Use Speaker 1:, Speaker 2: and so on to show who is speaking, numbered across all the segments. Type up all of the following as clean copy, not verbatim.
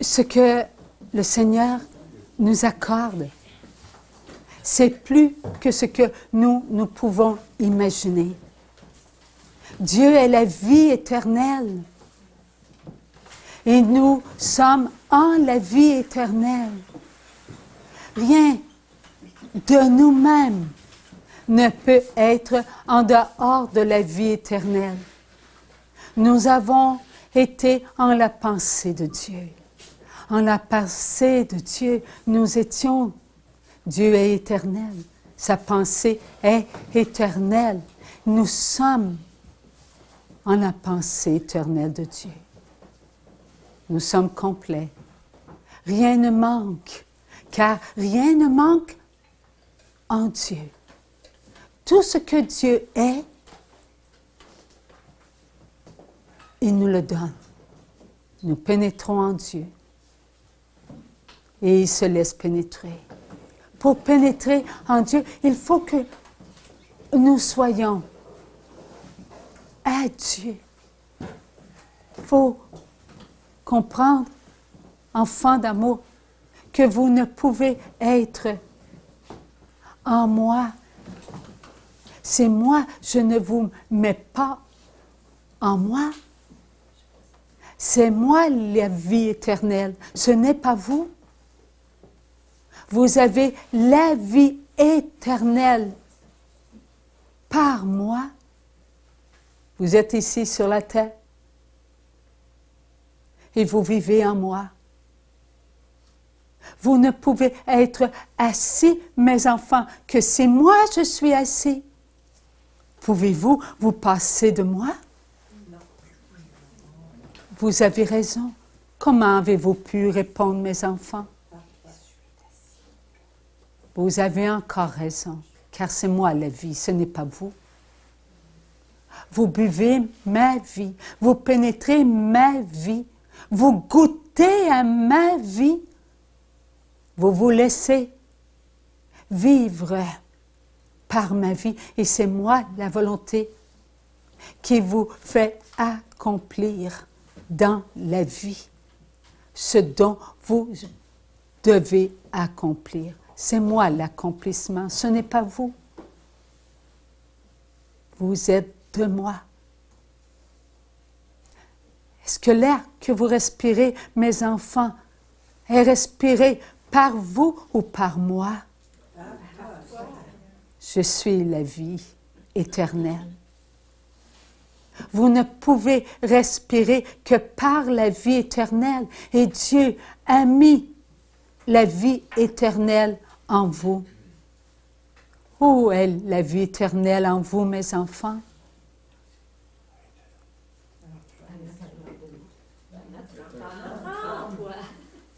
Speaker 1: ce que le Seigneur nous accorde, c'est plus que ce que nous pouvons imaginer. Dieu est la vie éternelle. Et nous sommes en la vie éternelle. Rien de nous-mêmes ne peut être en dehors de la vie éternelle. Nous avons été en la pensée de Dieu. En la pensée de Dieu, nous étions. Dieu est éternel. Sa pensée est éternelle. Nous sommes en la pensée éternelle de Dieu. Nous sommes complets. Rien ne manque, car rien ne manque en Dieu. Tout ce que Dieu est, il nous le donne. Nous pénétrons en Dieu. Et il se laisse pénétrer. Pour pénétrer en Dieu, il faut que nous soyons à Dieu. Il faut comprendre, enfants d'amour, que vous ne pouvez être en moi. C'est moi, je ne vous mets pas en moi. C'est moi la vie éternelle, ce n'est pas vous. Vous avez la vie éternelle par moi. Vous êtes ici sur la terre et vous vivez en moi. Vous ne pouvez être assis, mes enfants, que si moi je suis assis. Pouvez-vous vous passer de moi? Vous avez raison. Comment avez-vous pu répondre, mes enfants? Vous avez encore raison, car c'est moi la vie, ce n'est pas vous. Vous buvez ma vie, vous pénétrez ma vie, vous goûtez à ma vie, vous vous laissez vivre par ma vie, et c'est moi la volonté qui vous fait accomplir dans la vie ce dont vous devez accomplir. C'est moi l'accomplissement, ce n'est pas vous. Vous êtes de moi. Est-ce que l'air que vous respirez, mes enfants, est respiré par vous ou par moi? Je suis la vie éternelle. Vous ne pouvez respirer que par la vie éternelle. Et Dieu a mis la vie éternelle en vous. Où est la vie éternelle en vous, mes enfants?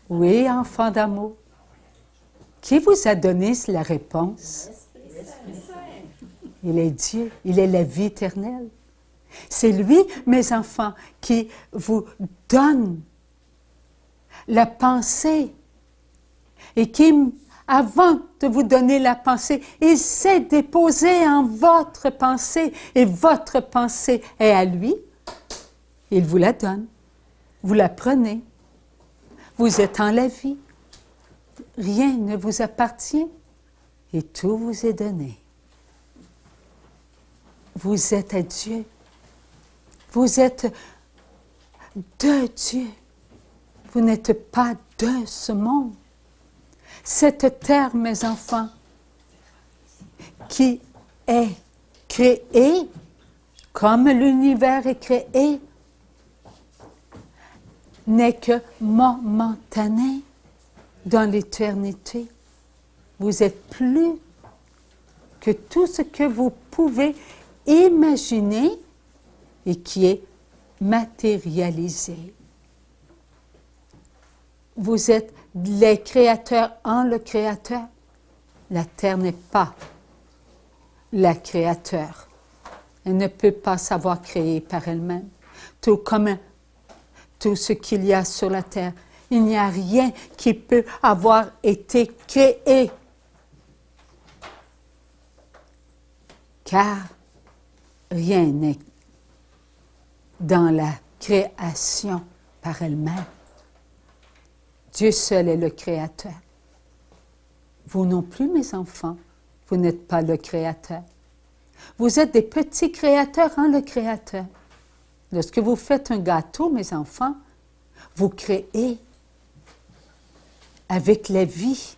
Speaker 1: Oui, enfants d'amour. Qui vous a donné la réponse? Il est Dieu, il est la vie éternelle. C'est lui, mes enfants, qui vous donne la pensée et qui, avant de vous donner la pensée, il s'est déposé en votre pensée et votre pensée est à lui. Il vous la donne. Vous la prenez. Vous êtes en la vie. Rien ne vous appartient et tout vous est donné. Vous êtes à Dieu. Vous êtes de Dieu. Vous n'êtes pas de ce monde. Cette terre, mes enfants, qui est créée, comme l'univers est créé, n'est que momentané dans l'éternité. Vous êtes plus que tout ce que vous pouvez imaginer et qui est matérialisé. Vous êtes les créateurs en le Créateur. La terre n'est pas la créateur. Elle ne peut pas savoir créer par elle-même. Tout comme tout ce qu'il y a sur la terre, il n'y a rien qui peut avoir été créé. Car rien n'est dans la création par elle-même. Dieu seul est le Créateur. Vous non plus, mes enfants, vous n'êtes pas le Créateur. Vous êtes des petits créateurs en le Créateur. Lorsque vous faites un gâteau, mes enfants, vous créez avec la vie.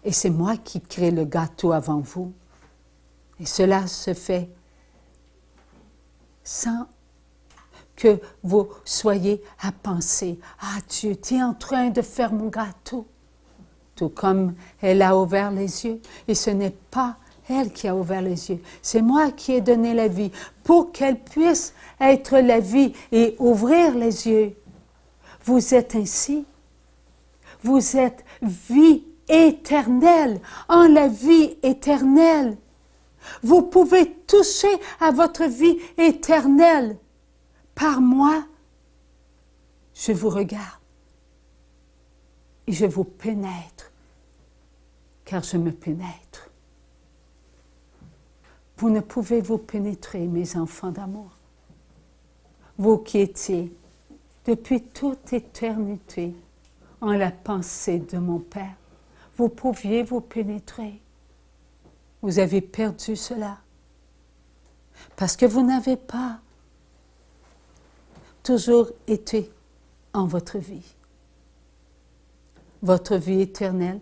Speaker 1: Et c'est moi qui crée le gâteau avant vous. Et cela se fait sans que vous soyez à penser, « Ah Dieu, tu es en train de faire mon gâteau. » Tout comme elle a ouvert les yeux. Et ce n'est pas elle qui a ouvert les yeux. C'est moi qui ai donné la vie pour qu'elle puisse être la vie et ouvrir les yeux. Vous êtes ainsi. Vous êtes vie éternelle, en la vie éternelle. Vous pouvez toucher à votre vie éternelle. Par moi, je vous regarde et je vous pénètre, car je me pénètre. Vous ne pouvez vous pénétrer, mes enfants d'amour. Vous qui étiez depuis toute éternité en la pensée de mon Père, vous pouviez vous pénétrer. Vous avez perdu cela parce que vous n'avez pas toujours été en votre vie. Votre vie éternelle,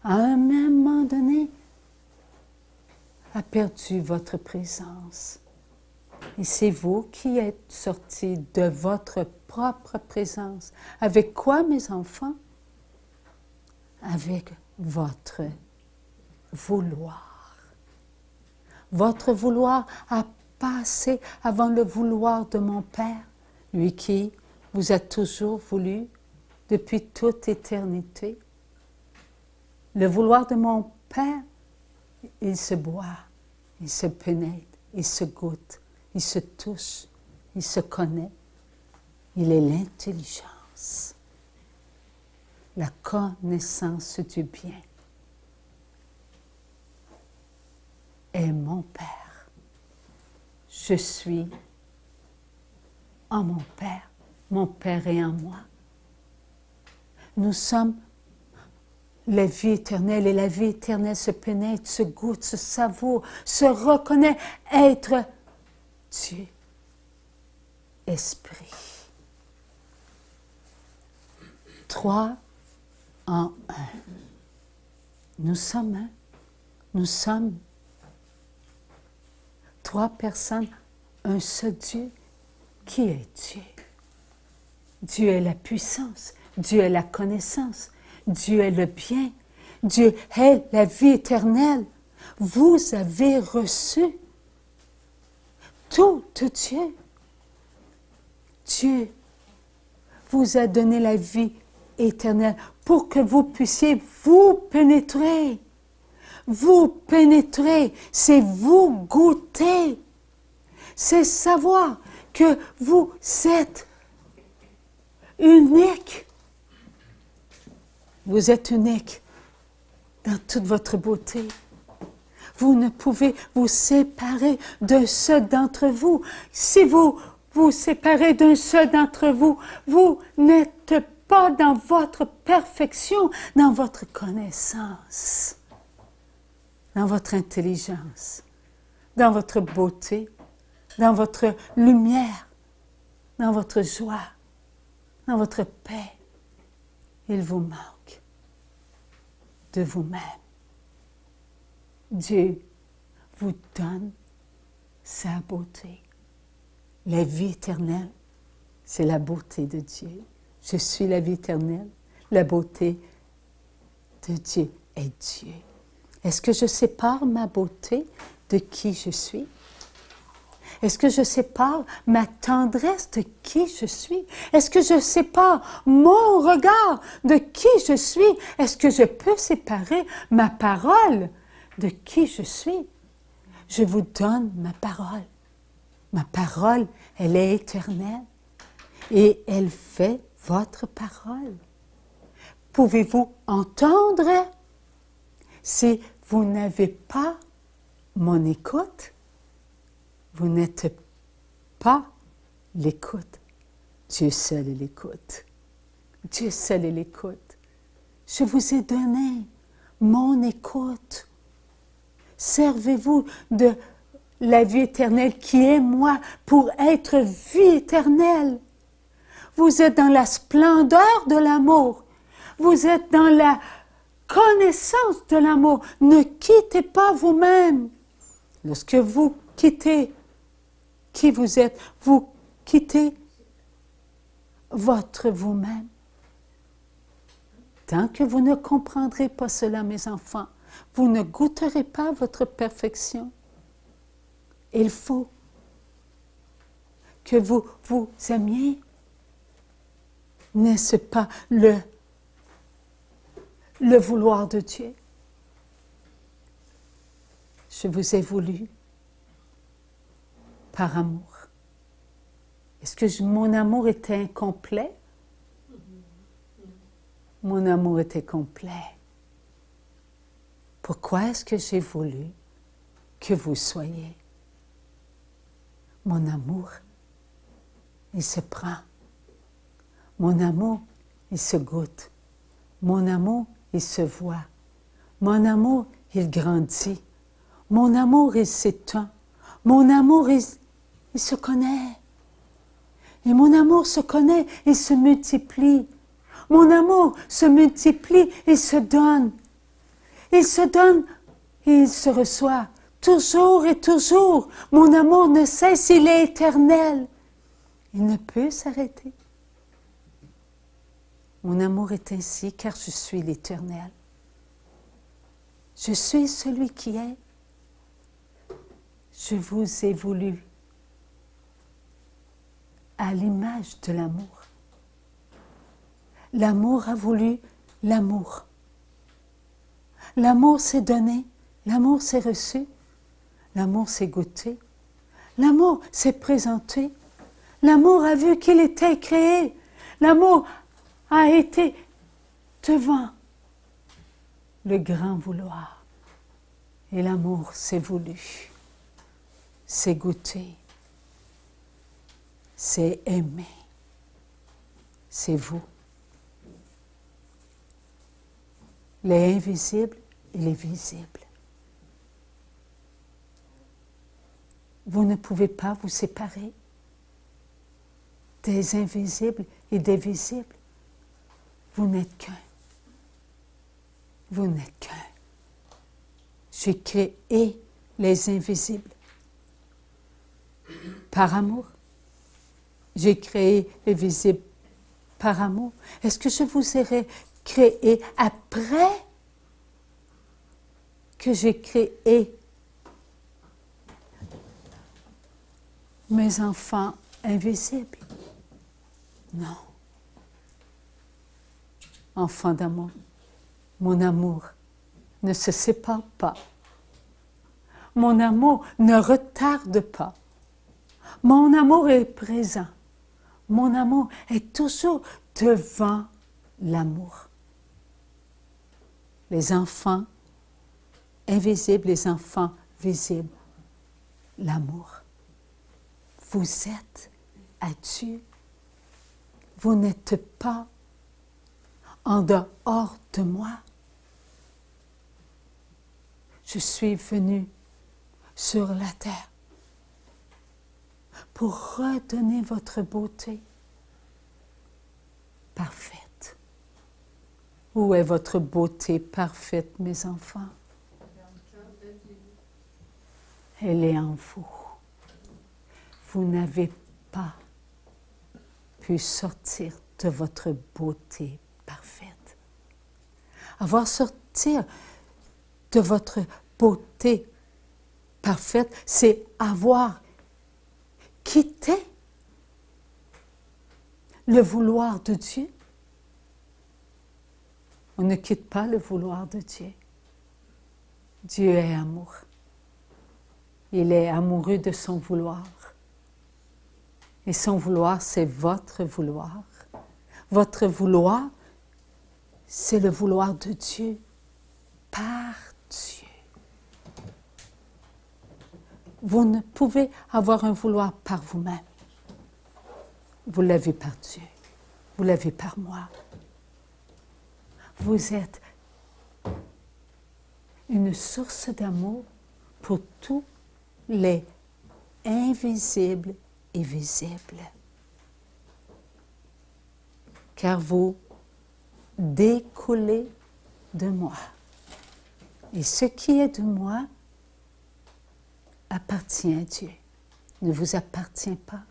Speaker 1: à un moment donné, a perdu votre présence. Et c'est vous qui êtes sortis de votre propre présence. Avec quoi, mes enfants? Avec votre vouloir. Votre vouloir a passé avant le vouloir de mon Père, lui qui vous a toujours voulu depuis toute éternité. Le vouloir de mon Père, il se boit, il se pénètre, il se goûte, il se touche, il se connaît. Il est l'intelligence, la connaissance du bien. Et mon Père, je suis en mon Père est en moi. Nous sommes la vie éternelle, et la vie éternelle se pénètre, se goûte, se savoure, se reconnaît être Dieu, Esprit. 3 en 1. Nous sommes un. Nous sommes 3 personnes, un seul Dieu. Qui est Dieu? Dieu est la puissance, Dieu est la connaissance, Dieu est le bien, Dieu est la vie éternelle. Vous avez reçu tout de Dieu. Dieu vous a donné la vie éternelle pour que vous puissiez vous pénétrer. Vous pénétrer, c'est vous goûter. C'est savoir que vous êtes unique. Vous êtes unique dans toute votre beauté. Vous ne pouvez vous séparer d'un seul d'entre vous. Si vous vous séparez d'un seul d'entre vous, vous n'êtes pas dans votre perfection, dans votre connaissance, dans votre intelligence, dans votre beauté, dans votre lumière, dans votre joie, dans votre paix. Il vous manque de vous-même. Dieu vous donne sa beauté. La vie éternelle, c'est la beauté de Dieu. Je suis la vie éternelle. La beauté de Dieu est Dieu. Est-ce que je sépare ma beauté de qui je suis? Est-ce que je sépare ma tendresse de qui je suis? Est-ce que je sépare mon regard de qui je suis? Est-ce que je peux séparer ma parole de qui je suis? Je vous donne ma parole. Ma parole, elle est éternelle et elle fait votre parole. Pouvez-vous entendre? Si vous n'avez pas mon écoute, vous n'êtes pas l'écoute Dieu seul est l'écoute. Dieu seul est l'écoute. Je vous ai donné mon écoute. Servez-vous de la vie éternelle qui est moi pour être vie éternelle. Vous êtes dans la splendeur de l'amour. Vous êtes dans la connaissance de l'amour. Ne quittez pas vous-même. Lorsque vous quittez qui vous êtes, vous quittez votre vous-même. Tant que vous ne comprendrez pas cela, mes enfants, vous ne goûterez pas votre perfection. Il faut que vous vous aimiez. N'est-ce pas le vouloir de Dieu? Je vous ai voulu par amour. Est-ce que mon amour était incomplet? Mon amour était complet. Pourquoi est-ce que j'ai voulu que vous soyez? Mon amour, il se prend. Mon amour, il se goûte. Mon amour, il se voit. Mon amour, il grandit. Mon amour, il s'étend. Mon amour, il se connaît. Et mon amour se connaît, il se multiplie. Mon amour se multiplie, il se donne. Il se donne et il se reçoit. Toujours et toujours, mon amour ne cesse, il est éternel. Il ne peut s'arrêter. Mon amour est ainsi car je suis l'Éternel. Je suis celui qui est. Je vous ai voulu à l'image de l'amour. L'amour a voulu l'amour. L'amour s'est donné, l'amour s'est reçu, l'amour s'est goûté, l'amour s'est présenté, l'amour a vu qu'il était créé, l'amour a été devant le grand vouloir. Et l'amour s'est voulu, s'est goûté, s'est aimé. C'est vous. Les invisibles et les visibles. Vous ne pouvez pas vous séparer des invisibles et des visibles. Vous n'êtes qu'un. Vous n'êtes qu'un. J'ai créé les invisibles par amour. J'ai créé les visibles par amour. Est-ce que je vous aurais créé après que j'ai créé mes enfants invisibles? Non. Enfant d'amour, mon amour ne se sépare pas. Mon amour ne retarde pas. Mon amour est présent. Mon amour est toujours devant l'amour. Les enfants invisibles, les enfants visibles. L'amour. Vous êtes à Dieu. Vous n'êtes pas en dehors de moi. Je suis venu sur la terre pour redonner votre beauté parfaite. Où est votre beauté parfaite, mes enfants? Elle est en vous. Vous n'avez pas pu sortir de votre beauté parfaite. Avoir sortir de votre beauté parfaite, c'est avoir quitté le vouloir de Dieu. On ne quitte pas le vouloir de Dieu. Dieu est amour. Il est amoureux de son vouloir. Et son vouloir, c'est votre vouloir. Votre vouloir, c'est le vouloir de Dieu, par Dieu. Vous ne pouvez avoir un vouloir par vous-même. Vous l'avez par Dieu. Vous l'avez par moi. Vous êtes une source d'amour pour tous les invisibles et visibles. Car vous découlez de moi. Et ce qui est de moi appartient à Dieu. Ne vous appartient pas.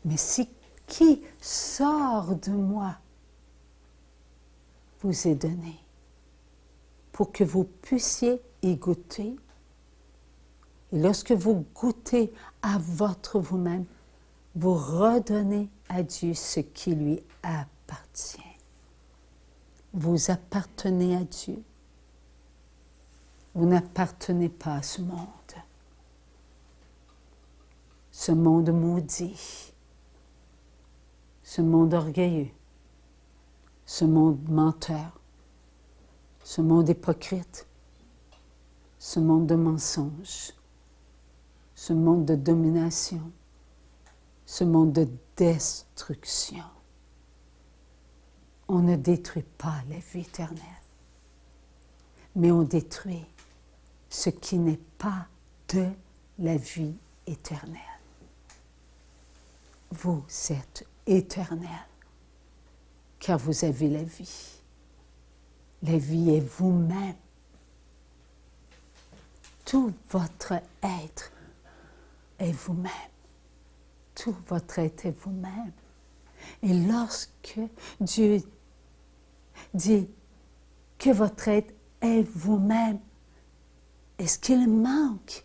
Speaker 1: Mais ce qui sort de moi vous est donné pour que vous puissiez y goûter. Et lorsque vous goûtez à votre vous-même, vous redonnez à Dieu ce qui lui appartient. Vous appartenez à Dieu. Vous n'appartenez pas à ce monde maudit, ce monde orgueilleux, ce monde menteur, ce monde hypocrite, ce monde de mensonges, ce monde de domination, ce monde de destruction. On ne détruit pas la vie éternelle, mais on détruit ce qui n'est pas de la vie éternelle. Vous êtes éternel, car vous avez la vie. La vie est vous-même. Tout votre être est vous-même. Tout votre être est vous-même. Et lorsque Dieu dit que votre être est vous-même, est-ce qu'il manque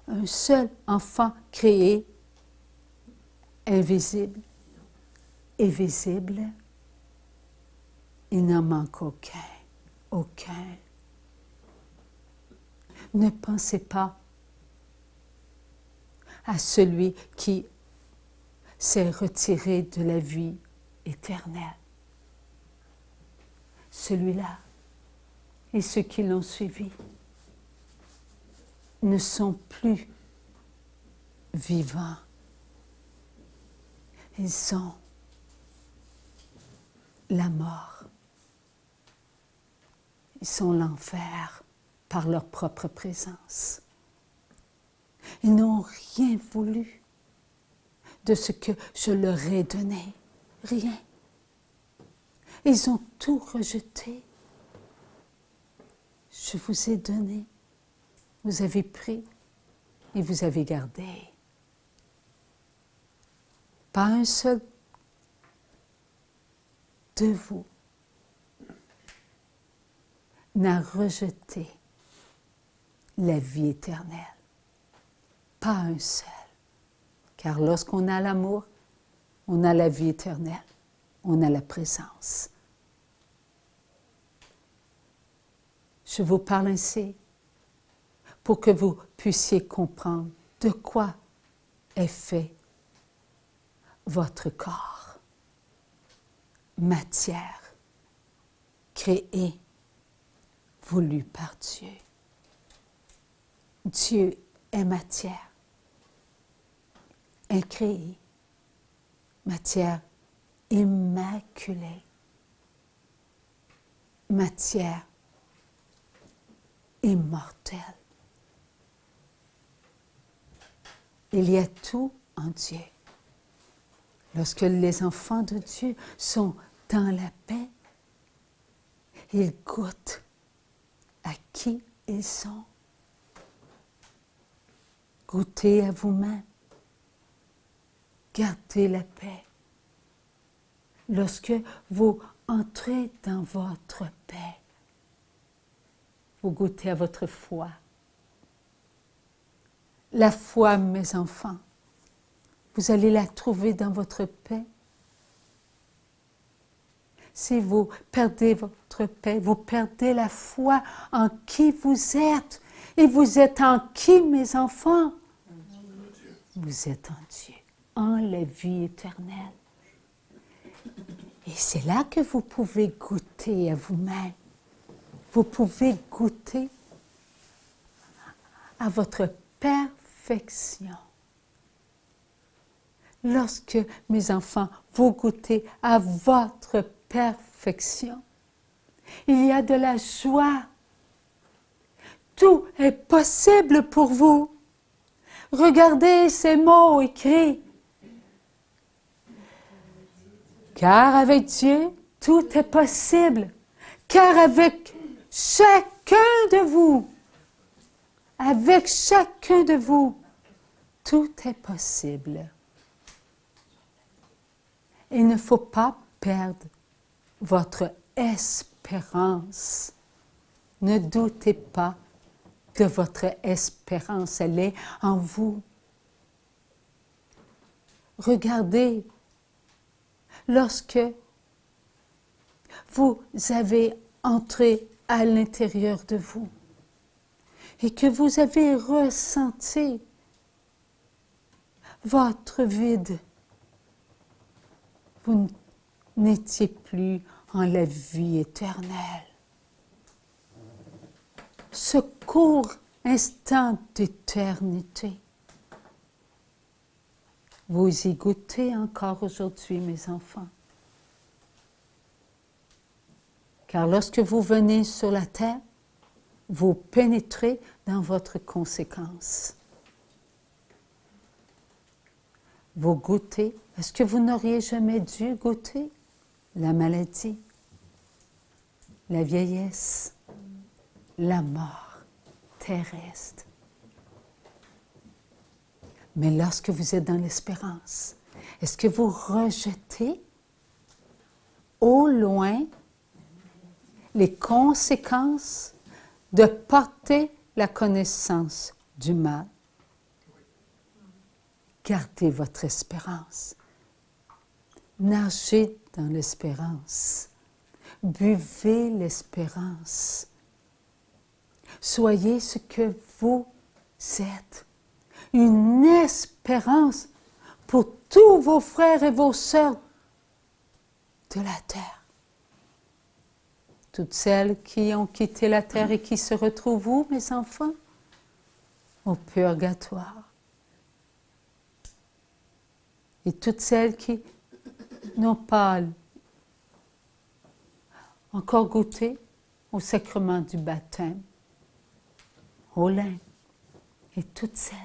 Speaker 1: un seul enfant créé, invisible et visible? Il n'en manque aucun, aucun. Ne pensez pas à celui qui s'est retiré de la vie éternelle. Celui-là et ceux qui l'ont suivi ne sont plus vivants. Ils sont la mort. Ils sont l'enfer par leur propre présence. Ils n'ont rien voulu de ce que je leur ai donné. Rien. Ils ont tout rejeté. Je vous ai donné. Vous avez pris et vous avez gardé. Pas un seul de vous n'a rejeté la vie éternelle. Pas un seul. Car lorsqu'on a l'amour, on a la vie éternelle, on a la présence. Je vous parle ainsi pour que vous puissiez comprendre de quoi est fait votre corps. Matière créée, voulue par Dieu. Dieu est matière, incréée, matière immaculée, matière immortelle. Il y a tout en Dieu. Lorsque les enfants de Dieu sont dans la paix, ils goûtent à qui ils sont. Goûtez à vous-même. Gardez la paix. Lorsque vous entrez dans votre paix, vous goûtez à votre foi. La foi, mes enfants, vous allez la trouver dans votre paix. Si vous perdez votre paix, vous perdez la foi en qui vous êtes. Et vous êtes en qui, mes enfants? Vous êtes en Dieu, en la vie éternelle. Et c'est là que vous pouvez goûter à vous-même. Vous pouvez goûter à votre perfection. lorsque, mes enfants, vous goûtez à votre perfection, il y a de la joie. Tout est possible pour vous. Regardez ces mots écrits. Car avec Dieu, tout est possible. Car avec chacun de vous, tout est possible. Il ne faut pas perdre votre espérance. Ne doutez pas de votre espérance, elle est en vous. Regardez, lorsque vous avez entré à l'intérieur de vous et que vous avez ressenti votre vide, vous n'étiez plus en la vie éternelle. Ce court instant d'éternité, vous y goûtez encore aujourd'hui, mes enfants. Car lorsque vous venez sur la terre, vous pénétrez dans votre conséquence. Vous goûtez. Est-ce que vous n'auriez jamais dû goûter la maladie, la vieillesse, la mort terrestre? Mais lorsque vous êtes dans l'espérance, est-ce que vous rejetez au loin les conséquences de porter la connaissance du mal? Gardez votre espérance. Nagez dans l'espérance. Buvez l'espérance. Soyez ce que vous êtes. Une espérance pour tous vos frères et vos sœurs de la terre. Toutes celles qui ont quitté la terre et qui se retrouvent où, mes enfants? Au purgatoire. Et toutes celles qui n'ont pas encore goûté au sacrement du baptême, au lin, et toutes celles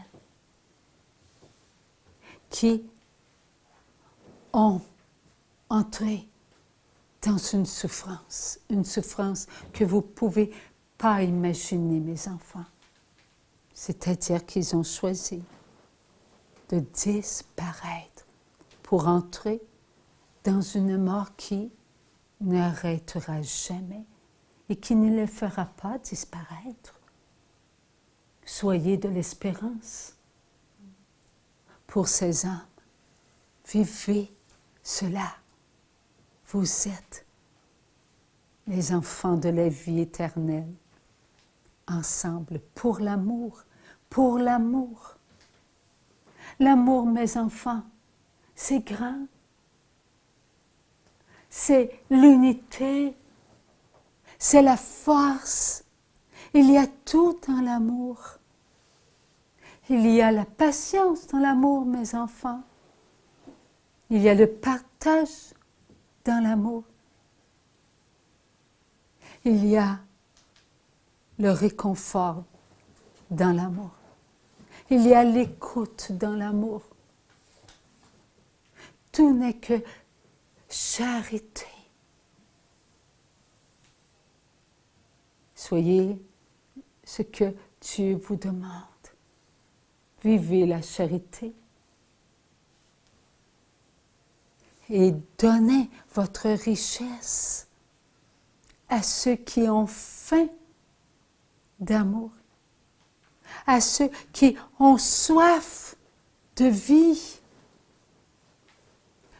Speaker 1: qui ont entré dans une souffrance que vous ne pouvez pas imaginer, mes enfants. C'est-à-dire qu'ils ont choisi de disparaître pour entrer dans une mort qui n'arrêtera jamais et qui ne les fera pas disparaître. Soyez de l'espérance pour ces âmes. Vivez cela. Vous êtes les enfants de la vie éternelle, ensemble, pour l'amour, pour l'amour. L'amour, mes enfants, c'est grand. C'est l'unité, c'est la force. Il y a tout dans l'amour. Il y a la patience dans l'amour, mes enfants. Il y a le partage dans l'amour. Il y a le réconfort dans l'amour. Il y a l'écoute dans l'amour. Tout n'est que charité. Soyez ce que Dieu vous demande. Vivez la charité. Et donnez votre richesse à ceux qui ont faim d'amour, à ceux qui ont soif de vie.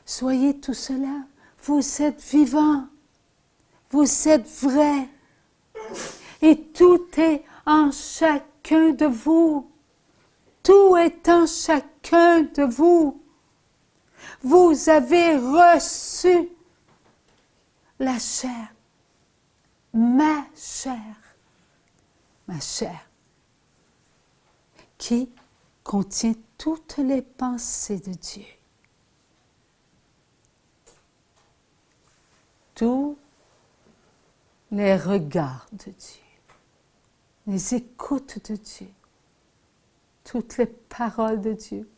Speaker 1: Soyez tout cela. Vous êtes vivants. Vous êtes vrais. Et tout est en chacun de vous. Tout est en chacun de vous. Vous avez reçu la chair, ma chair, qui contient toutes les pensées de Dieu. les regards de Dieu, les écoutes de Dieu, toutes les paroles de Dieu,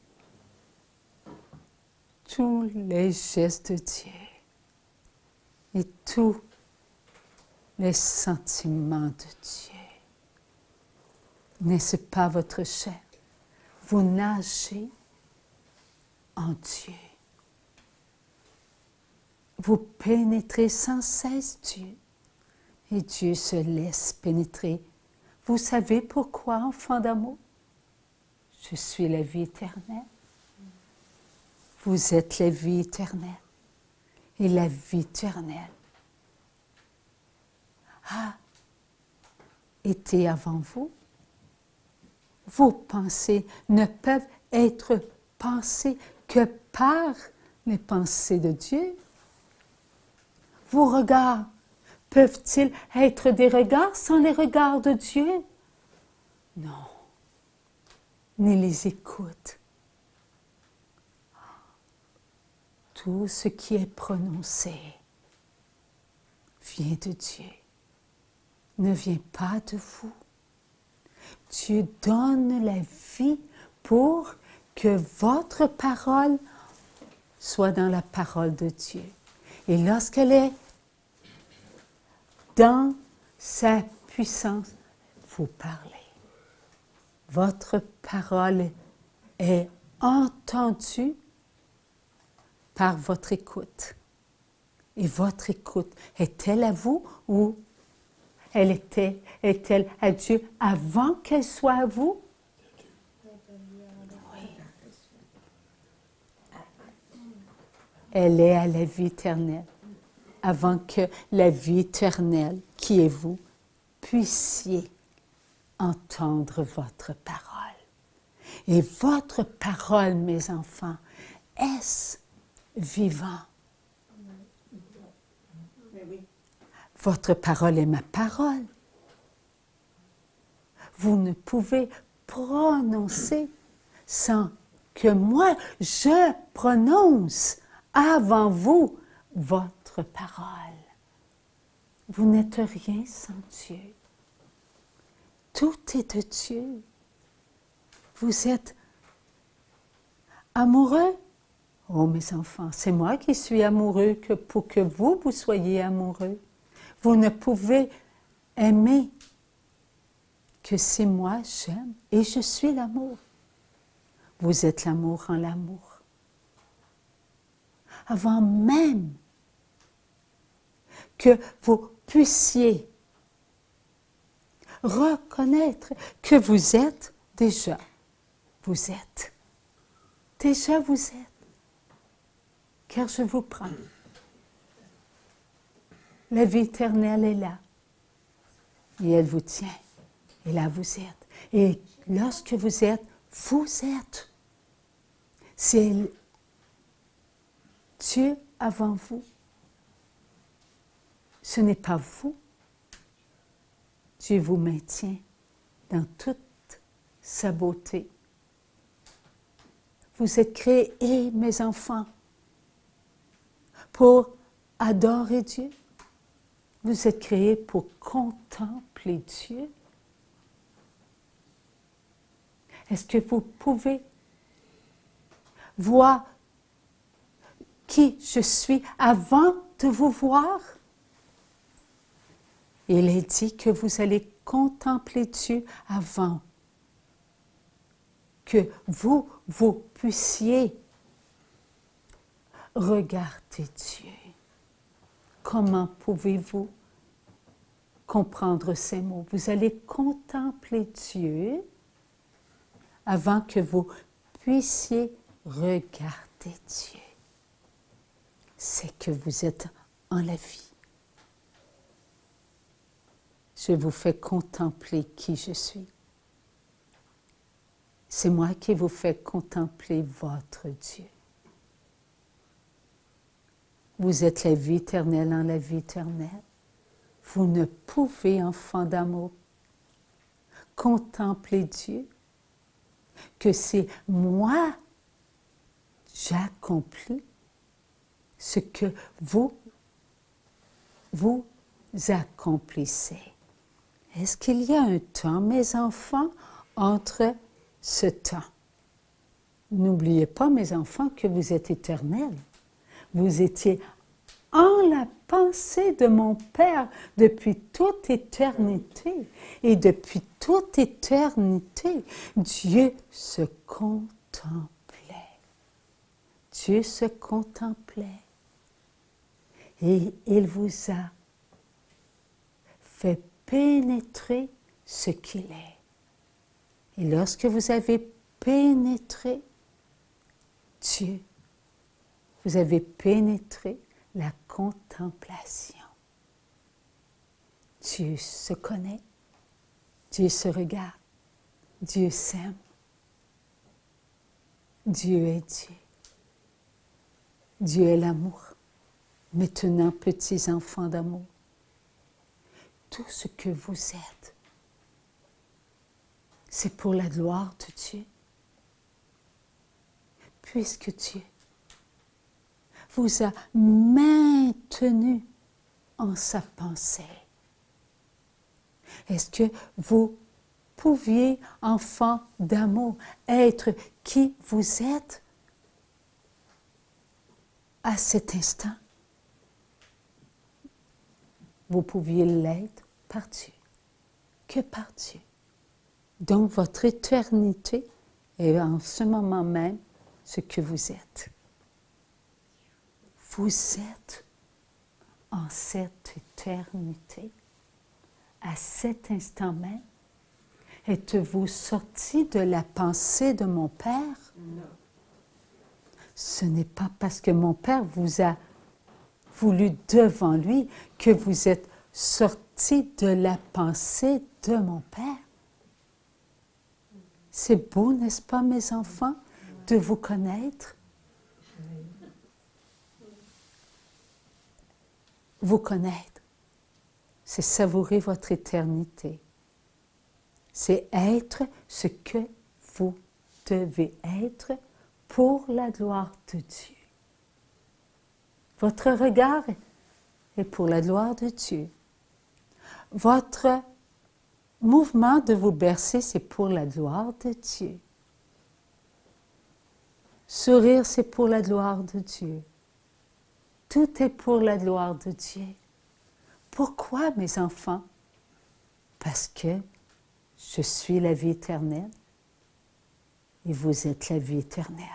Speaker 1: tous les gestes de Dieu et tous les sentiments de Dieu. N'est-ce pas votre chair? Vous nagez en Dieu. Vous pénétrez sans cesse Dieu et Dieu se laisse pénétrer. Vous savez pourquoi, enfant d'amour? Je suis la vie éternelle. Vous êtes la vie éternelle. Et la vie éternelle a été avant vous. Vos pensées ne peuvent être pensées que par les pensées de Dieu. Vos regards peuvent-ils être des regards sans les regards de Dieu? Non. Ni les écoutes. Tout ce qui est prononcé vient de Dieu, ne vient pas de vous. Dieu donne la vie pour que votre parole soit dans la parole de Dieu. Et lorsqu'elle est dans sa puissance, vous parlez. Votre parole est entendue par votre écoute. Et votre écoute, est-elle à vous ou est-elle à Dieu avant qu'elle soit à vous? Oui. Elle est à la vie éternelle, avant que la vie éternelle, qui est vous, puissiez entendre votre parole. Et votre parole, mes enfants, est-ce vivant? Votre parole est ma parole. Vous ne pouvez prononcer sans que moi, je prononce avant vous votre parole. Vous n'êtes rien sans Dieu. Tout est de Dieu. Vous êtes amoureux? Oh, mes enfants, c'est moi qui suis amoureux pour que vous soyez amoureux. Vous ne pouvez aimer que si moi j'aime et je suis l'amour. Vous êtes l'amour en l'amour. Avant même que vous puissiez reconnaître que vous êtes déjà, vous êtes. Déjà vous êtes. Car je vous prends. La vie éternelle est là. Et elle vous tient. Et là, vous êtes. Et lorsque vous êtes, vous êtes. C'est Dieu avant vous. Ce n'est pas vous. Dieu vous maintient dans toute sa beauté. Vous êtes créés, mes enfants, pour adorer Dieu. Vous êtes créés pour contempler Dieu. Est-ce que vous pouvez voir qui je suis avant de vous voir? Il est dit que vous allez contempler Dieu avant que vous puissiez regarder Dieu. Comment pouvez-vous comprendre ces mots? Vous allez contempler Dieu avant que vous puissiez regarder Dieu. C'est que vous êtes en la vie. Je vous fais contempler qui je suis. C'est moi qui vous fais contempler votre Dieu. Vous êtes la vie éternelle en la vie éternelle. Vous ne pouvez, enfants d'amour, contempler Dieu que c'est moi, j'accomplis ce que vous accomplissez. Est-ce qu'il y a un temps, mes enfants, entre ce temps? N'oubliez pas, mes enfants, que vous êtes éternels. Vous étiez en la pensée de mon Père depuis toute éternité. Et depuis toute éternité, Dieu se contemplait. Dieu se contemplait. Et il vous a fait pénétrer ce qu'il est. Et lorsque vous avez pénétré Dieu, vous avez pénétré la contemplation. Dieu se connaît, Dieu se regarde, Dieu s'aime. Dieu est Dieu. Dieu est l'amour. Maintenant, petits enfants d'amour, tout ce que vous êtes, c'est pour la gloire de Dieu. Puisque Dieu vous a maintenu en sa pensée. Est-ce que vous pouviez, enfants d'amour, être qui vous êtes à cet instant? Vous pouviez l'être par Dieu, que par Dieu. Donc votre éternité est en ce moment même ce que vous êtes. Vous êtes en cette éternité, à cet instant même. Êtes-vous sorti de la pensée de mon Père? Non. Ce n'est pas parce que mon Père vous a voulu devant lui que vous êtes sorti de la pensée de mon Père. C'est beau, n'est-ce pas, mes enfants, de vous connaître? Vous connaître, c'est savourer votre éternité. C'est être ce que vous devez être pour la gloire de Dieu. Votre regard est pour la gloire de Dieu. Votre mouvement de vous bercer, c'est pour la gloire de Dieu. Sourire, c'est pour la gloire de Dieu. Tout est pour la gloire de Dieu. Pourquoi, mes enfants? Parce que je suis la vie éternelle et vous êtes la vie éternelle.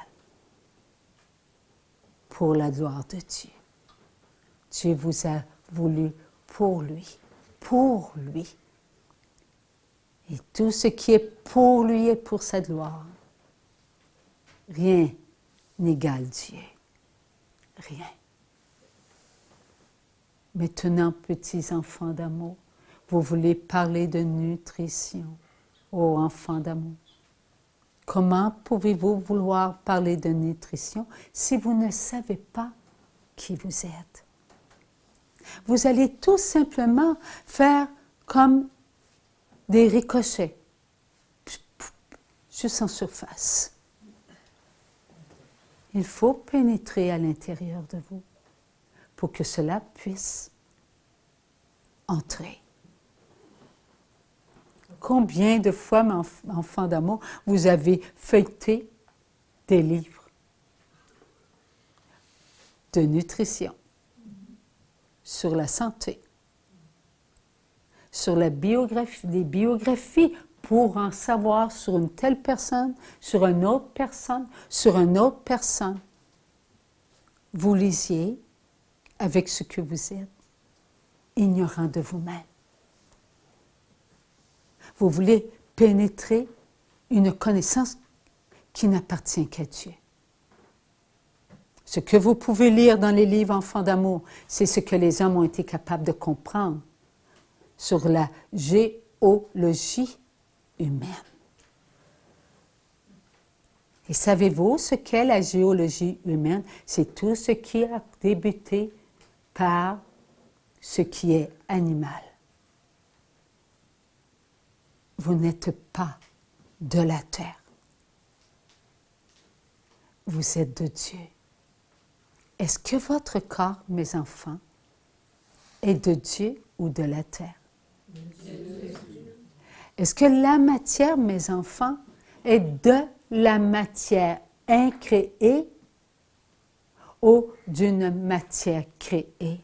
Speaker 1: Pour la gloire de Dieu. Dieu vous a voulu pour lui. Pour lui. Et tout ce qui est pour lui est pour sa gloire. Rien n'égale Dieu. Rien. Maintenant, petits enfants d'amour, vous voulez parler de nutrition. Ô enfants d'amour, comment pouvez-vous vouloir parler de nutrition si vous ne savez pas qui vous êtes? Vous allez tout simplement faire comme des ricochets, juste en surface. Il faut pénétrer à l'intérieur de vous pour que cela puisse entrer. Combien de fois, enfants d'amour, vous avez feuilleté des livres de nutrition, sur la santé, sur la biographie, les biographies pour en savoir sur une telle personne, sur une autre personne, sur une autre personne. Vous lisiez avec ce que vous êtes, ignorant de vous-même. Vous voulez pénétrer une connaissance qui n'appartient qu'à Dieu. Ce que vous pouvez lire dans les livres Enfants d'amour, c'est ce que les hommes ont été capables de comprendre sur la géologie humaine. Et savez-vous ce qu'est la géologie humaine? C'est tout ce qui a débuté par ce qui est animal. Vous n'êtes pas de la terre. Vous êtes de Dieu. Est-ce que votre corps, mes enfants, est de Dieu ou de la terre? Est-ce que la matière, mes enfants, est de la matière incréée ou d'une matière créée?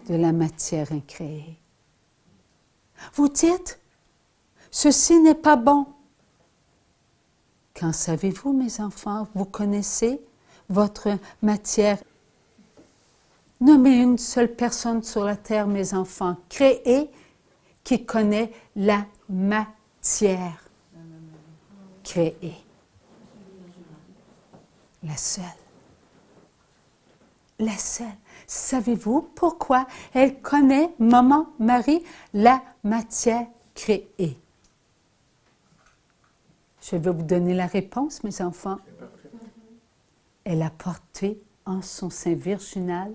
Speaker 1: De la matière incréée. Vous dites, ceci n'est pas bon. Quand savez-vous, mes enfants, vous connaissez votre matière? Nommez une seule personne sur la terre, mes enfants, créée, qui connaît la matière créée. La seule. La seule. Savez-vous pourquoi elle connaît, Maman Marie, la matière créée? Je vais vous donner la réponse, mes enfants. Elle a porté en son sein virginal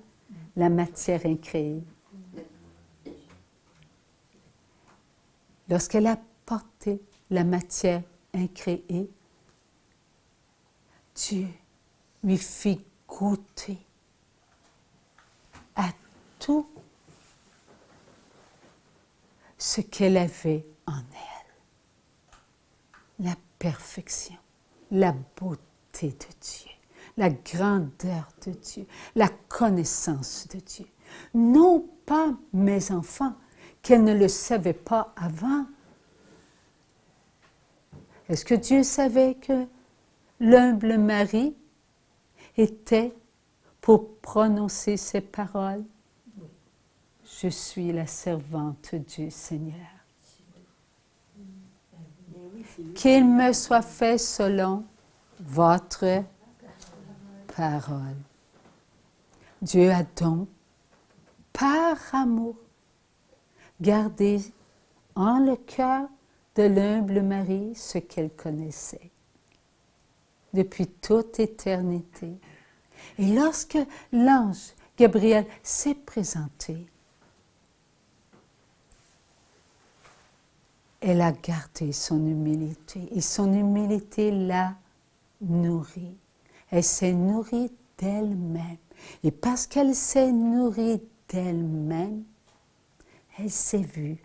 Speaker 1: la matière incréée. Lorsqu'elle a porté la matière incréée, Dieu lui fit goûter à tout ce qu'elle avait en elle. La perfection, la beauté de Dieu, la grandeur de Dieu, la connaissance de Dieu. Non pas, mes enfants, qu'elle ne le savait pas avant. Est-ce que Dieu savait que l'humble Marie était pour prononcer ces paroles? Je suis la servante du Seigneur. Qu'il me soit fait selon votre parole. Dieu a donc, par amour, gardé en le cœur de l'humble Marie ce qu'elle connaissait depuis toute éternité. Et lorsque l'ange Gabriel s'est présenté, elle a gardé son humilité et son humilité l'a nourrie. Elle s'est nourrie d'elle-même. Et parce qu'elle s'est nourrie d'elle-même, elle s'est vue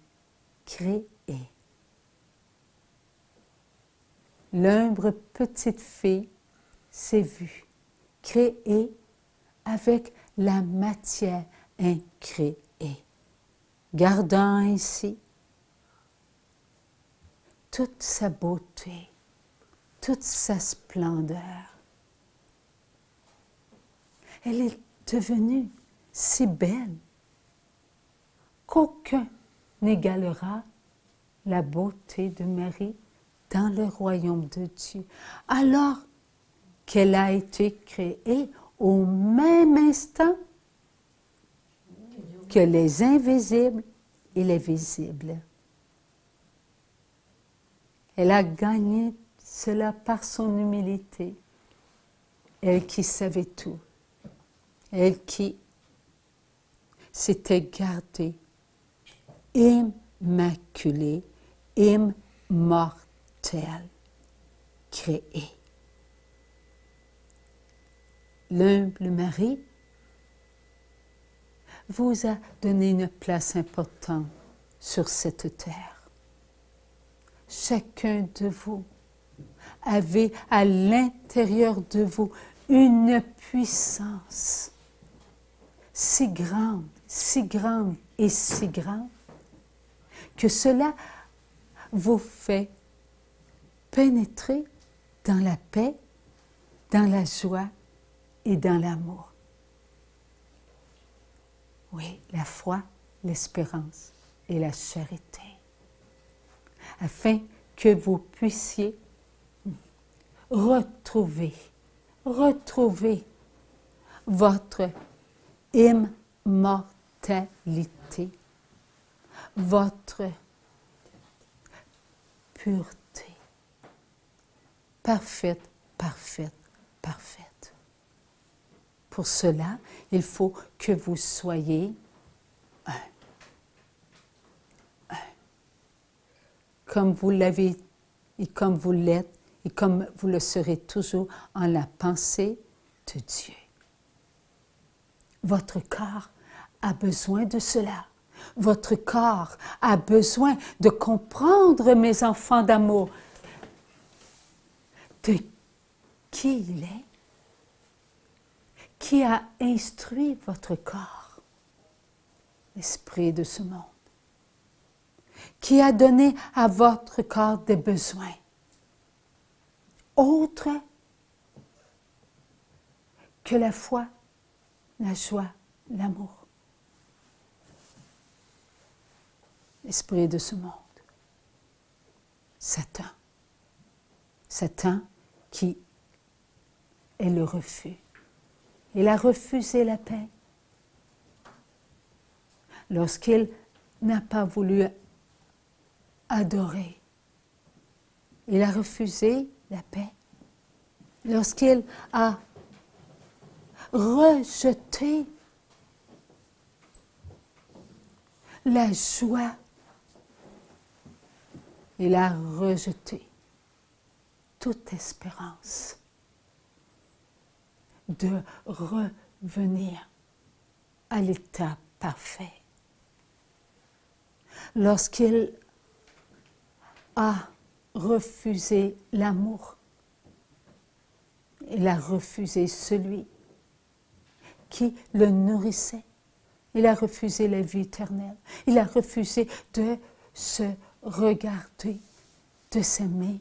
Speaker 1: créée. L'humble petite fille s'est vue créée avec la matière incréée, gardant ainsi toute sa beauté, toute sa splendeur. Elle est devenue si belle qu'aucun n'égalera la beauté de Marie dans le royaume de Dieu, alors qu'elle a été créée au même instant que les invisibles et les visibles. Elle a gagné cela par son humilité, elle qui savait tout, elle qui s'était gardée immaculée, immortelle, créée. L'humble Marie vous a donné une place importante sur cette terre. Chacun de vous avait à l'intérieur de vous une puissance si grande et si grande que cela vous fait pénétrer dans la paix, dans la joie et dans l'amour. Oui, la foi, l'espérance et la charité. Afin que vous puissiez retrouver votre immortalité, votre pureté, parfaite. Pour cela, il faut que vous soyez un. Comme vous l'avez et comme vous l'êtes et comme vous le serez toujours en la pensée de Dieu. Votre corps a besoin de cela. Votre corps a besoin de comprendre, mes enfants d'amour, de qui il est, qui a instruit votre corps, l'esprit de ce monde, qui a donné à votre corps des besoins autres que la foi, la joie, l'amour. L'esprit de ce monde. Satan. Satan qui est le refus. Il a refusé la paix. Lorsqu'il n'a pas voulu adorer, il a refusé la paix. Lorsqu'il a rejeté la joie, il a rejeté toute espérance de revenir à l'état parfait. Lorsqu'il a refusé l'amour, il a refusé celui qui le nourrissait. Il a refusé la vie éternelle. Il a refusé de se regarder, de s'aimer.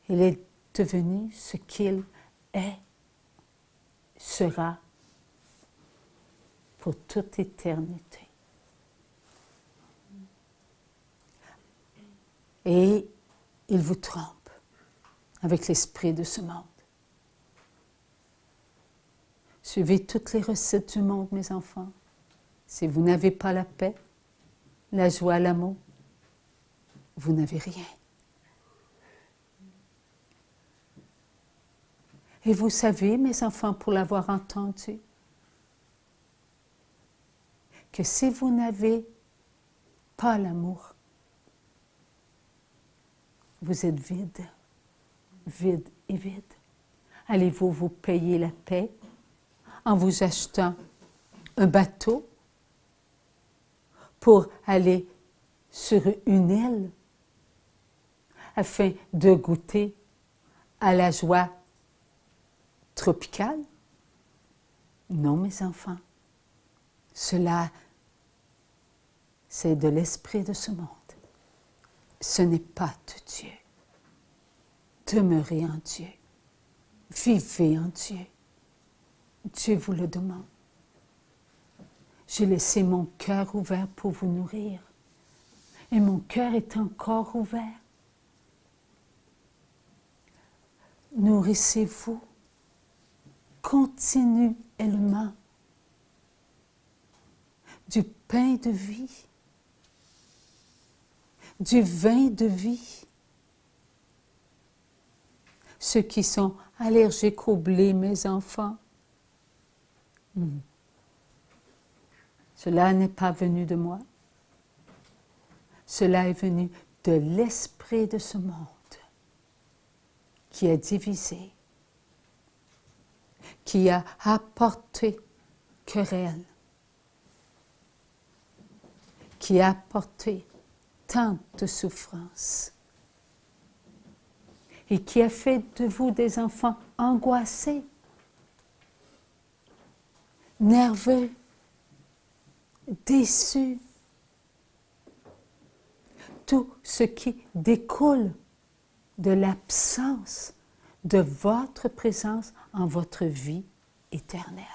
Speaker 1: Il est devenu ce qu'il est, sera pour toute éternité. Et il vous trompe avec l'esprit de ce monde. Suivez toutes les recettes du monde, mes enfants. Si vous n'avez pas la paix, la joie, l'amour, vous n'avez rien. Et vous savez, mes enfants, pour l'avoir entendu, que si vous n'avez pas l'amour, vous êtes vide, vide et vide. Allez-vous vous payer la paix en vous achetant un bateau pour aller sur une île afin de goûter à la joie tropicale? Non, mes enfants. Cela, c'est de l'esprit de ce monde. Ce n'est pas de Dieu. Demeurez en Dieu. Vivez en Dieu. Dieu vous le demande. J'ai laissé mon cœur ouvert pour vous nourrir. Et mon cœur est encore ouvert. Nourrissez-vous continuellement du pain de vie, du vin de vie. Ceux qui sont allergiques au blé, mes enfants, cela n'est pas venu de moi. Cela est venu de l'esprit de ce monde qui a divisé, qui a apporté querelle, qui a apporté tant de souffrance et qui a fait de vous des enfants angoissés, nerveux, déçus. Tout ce qui découle de l'absence de votre présence en votre vie éternelle.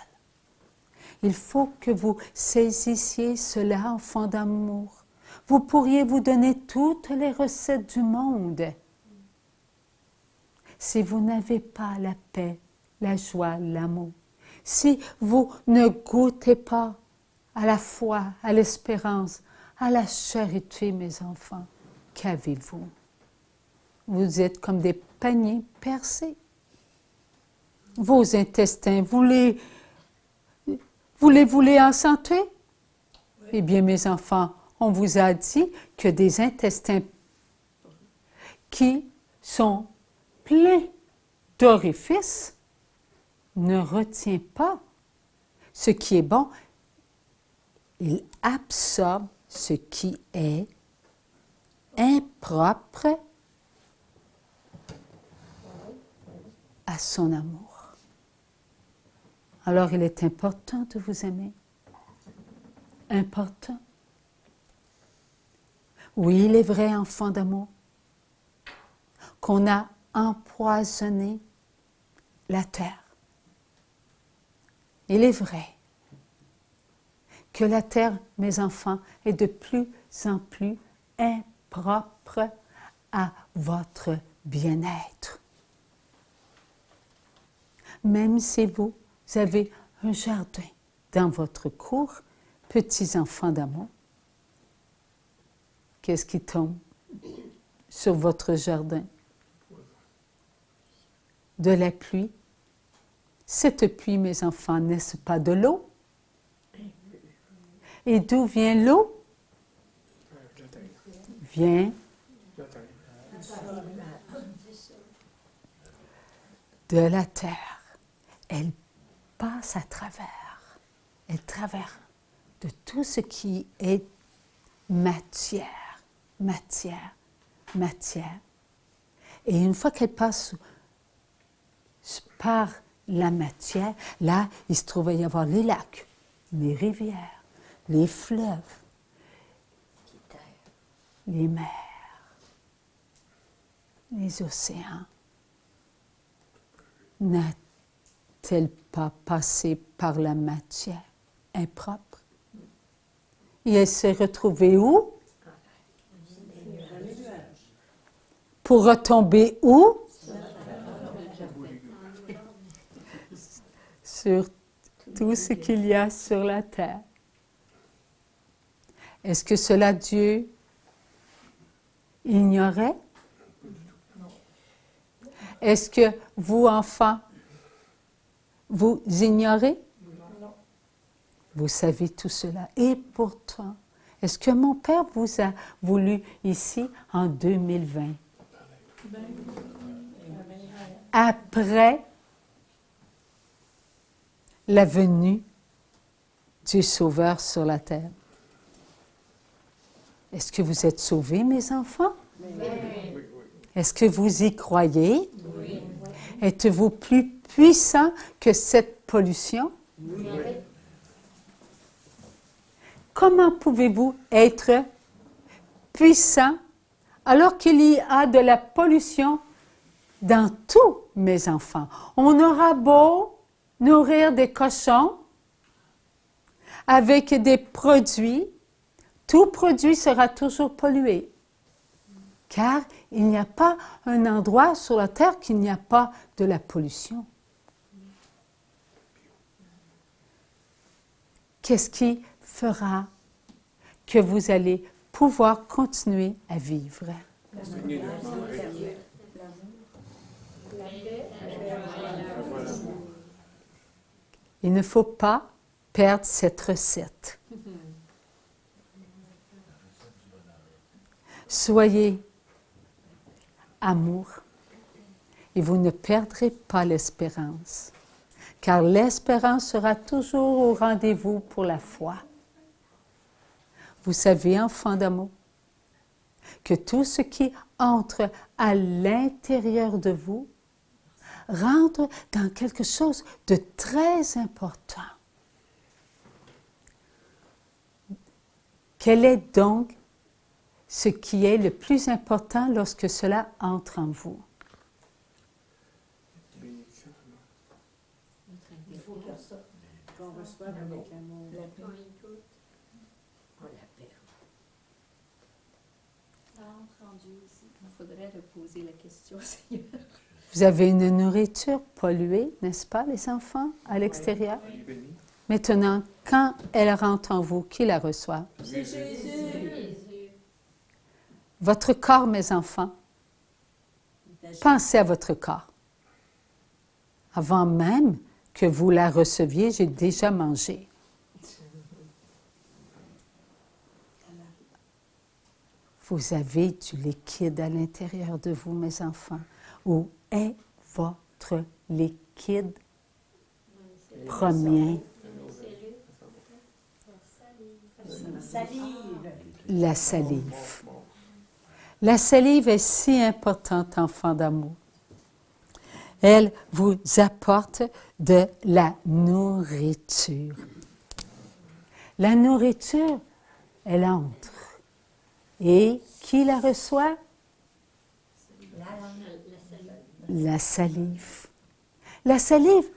Speaker 1: Il faut que vous saisissiez cela, enfants d'amour. Vous pourriez vous donner toutes les recettes du monde. Si vous n'avez pas la paix, la joie, l'amour, si vous ne goûtez pas à la foi, à l'espérance, à la charité, mes enfants, qu'avez-vous? Vous êtes comme des paniers percés. Vos intestins, vous les voulez en santé? Oui. Eh bien, mes enfants, on vous a dit que des intestins qui sont pleins d'orifices ne retient pas ce qui est bon, il absorbe ce qui est impropre à son amour. Alors il est important de vous aimer. Important. Oui, il est vrai, enfant d'amour, qu'on a empoisonné la terre. Il est vrai que la terre, mes enfants, est de plus en plus impropre à votre bien-être. Même si vous avez un jardin dans votre cour, petits enfants d'amour, qu'est-ce qui tombe sur votre jardin? De la pluie. Cette pluie, mes enfants, n'est-ce pas de l'eau? Et d'où vient l'eau? Vient de la terre. Elle passe à travers. Elle traverse de tout ce qui est matière. Et une fois qu'elle passe par la matière, là, il se trouve à y avoir les lacs, les rivières, les fleuves, les mers, les océans. N'a-t-elle pas passé par la matière impropre? Et elle s'est retrouvée où? Pour retomber où? Sur tout ce qu'il y a sur la terre. Est-ce que cela Dieu ignorait? Est-ce que vous, enfants, vous ignorez? Non. Vous savez tout cela. Et pourtant, est-ce que mon Père vous a voulu ici en 2020? Après la venue du Sauveur sur la terre. Est-ce que vous êtes sauvés, mes enfants? Oui. Est-ce que vous y croyez? Oui. Êtes-vous plus puissant que cette pollution? Oui. Comment pouvez-vous être puissant alors qu'il y a de la pollution dans tous mes enfants? On aura beau nourrir des cochons avec des produits, tout produit sera toujours pollué. Car il n'y a pas un endroit sur la terre qu'il n'y a pas de la pollution. Qu'est-ce qui fera que vous allez pouvoir continuer à vivre? Il ne faut pas perdre cette recette. Soyez amour et vous ne perdrez pas l'espérance, car l'espérance sera toujours au rendez-vous pour la foi. Vous savez, enfants d'amour, que tout ce qui entre à l'intérieur de vous rentre dans quelque chose de très important. Quel est donc ce qui est le plus important lorsque cela entre en vous?
Speaker 2: Il faut que ça, qu'on reçoive avec amour. La paix. On la paix.
Speaker 3: Ça entre en Dieu aussi. Il faudrait reposer la question, Seigneur.
Speaker 1: Vous avez une nourriture polluée, n'est-ce pas, les enfants, à l'extérieur? Oui. Maintenant, quand elle rentre en vous, qui la reçoit?
Speaker 3: C'est Jésus.
Speaker 1: Votre corps, mes enfants, pensez à votre corps. Avant même que vous la receviez, j'ai déjà mangé. Vous avez du liquide à l'intérieur de vous, mes enfants. Où est votre liquide premier. La salive. La salive est si importante, enfants d'amour. Elle vous apporte de la nourriture. La nourriture, elle entre. Et qui la reçoit? La salive. La salive,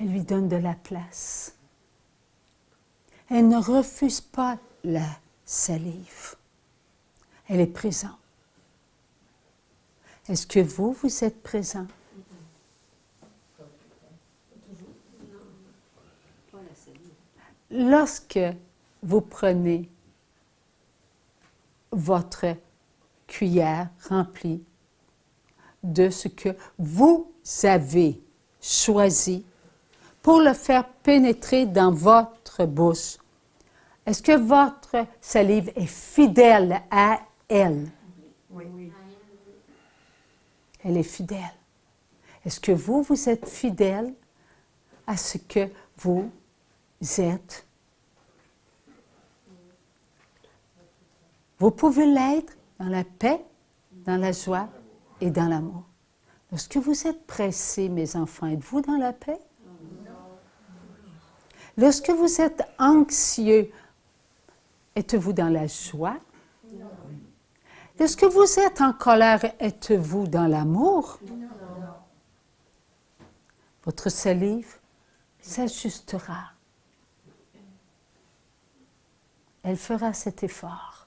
Speaker 1: elle lui donne de la place. Elle ne refuse pas la salive. Elle est présente. Est-ce que vous êtes présent? Lorsque vous prenez votre cuillère remplie de ce que vous avez choisi pour le faire pénétrer dans votre bouche, est-ce que votre salive est fidèle à elle?
Speaker 2: Oui.
Speaker 1: Elle est fidèle. Est-ce que vous êtes fidèle à ce que vous êtes? Vous pouvez l'être dans la paix, dans la joie et dans l'amour. Lorsque vous êtes pressés, mes enfants, êtes-vous dans la paix? Non. Lorsque vous êtes anxieux, êtes-vous dans la joie? Non. Lorsque vous êtes en colère, êtes-vous dans l'amour? Non. Votre salive s'ajustera. Elle fera cet effort.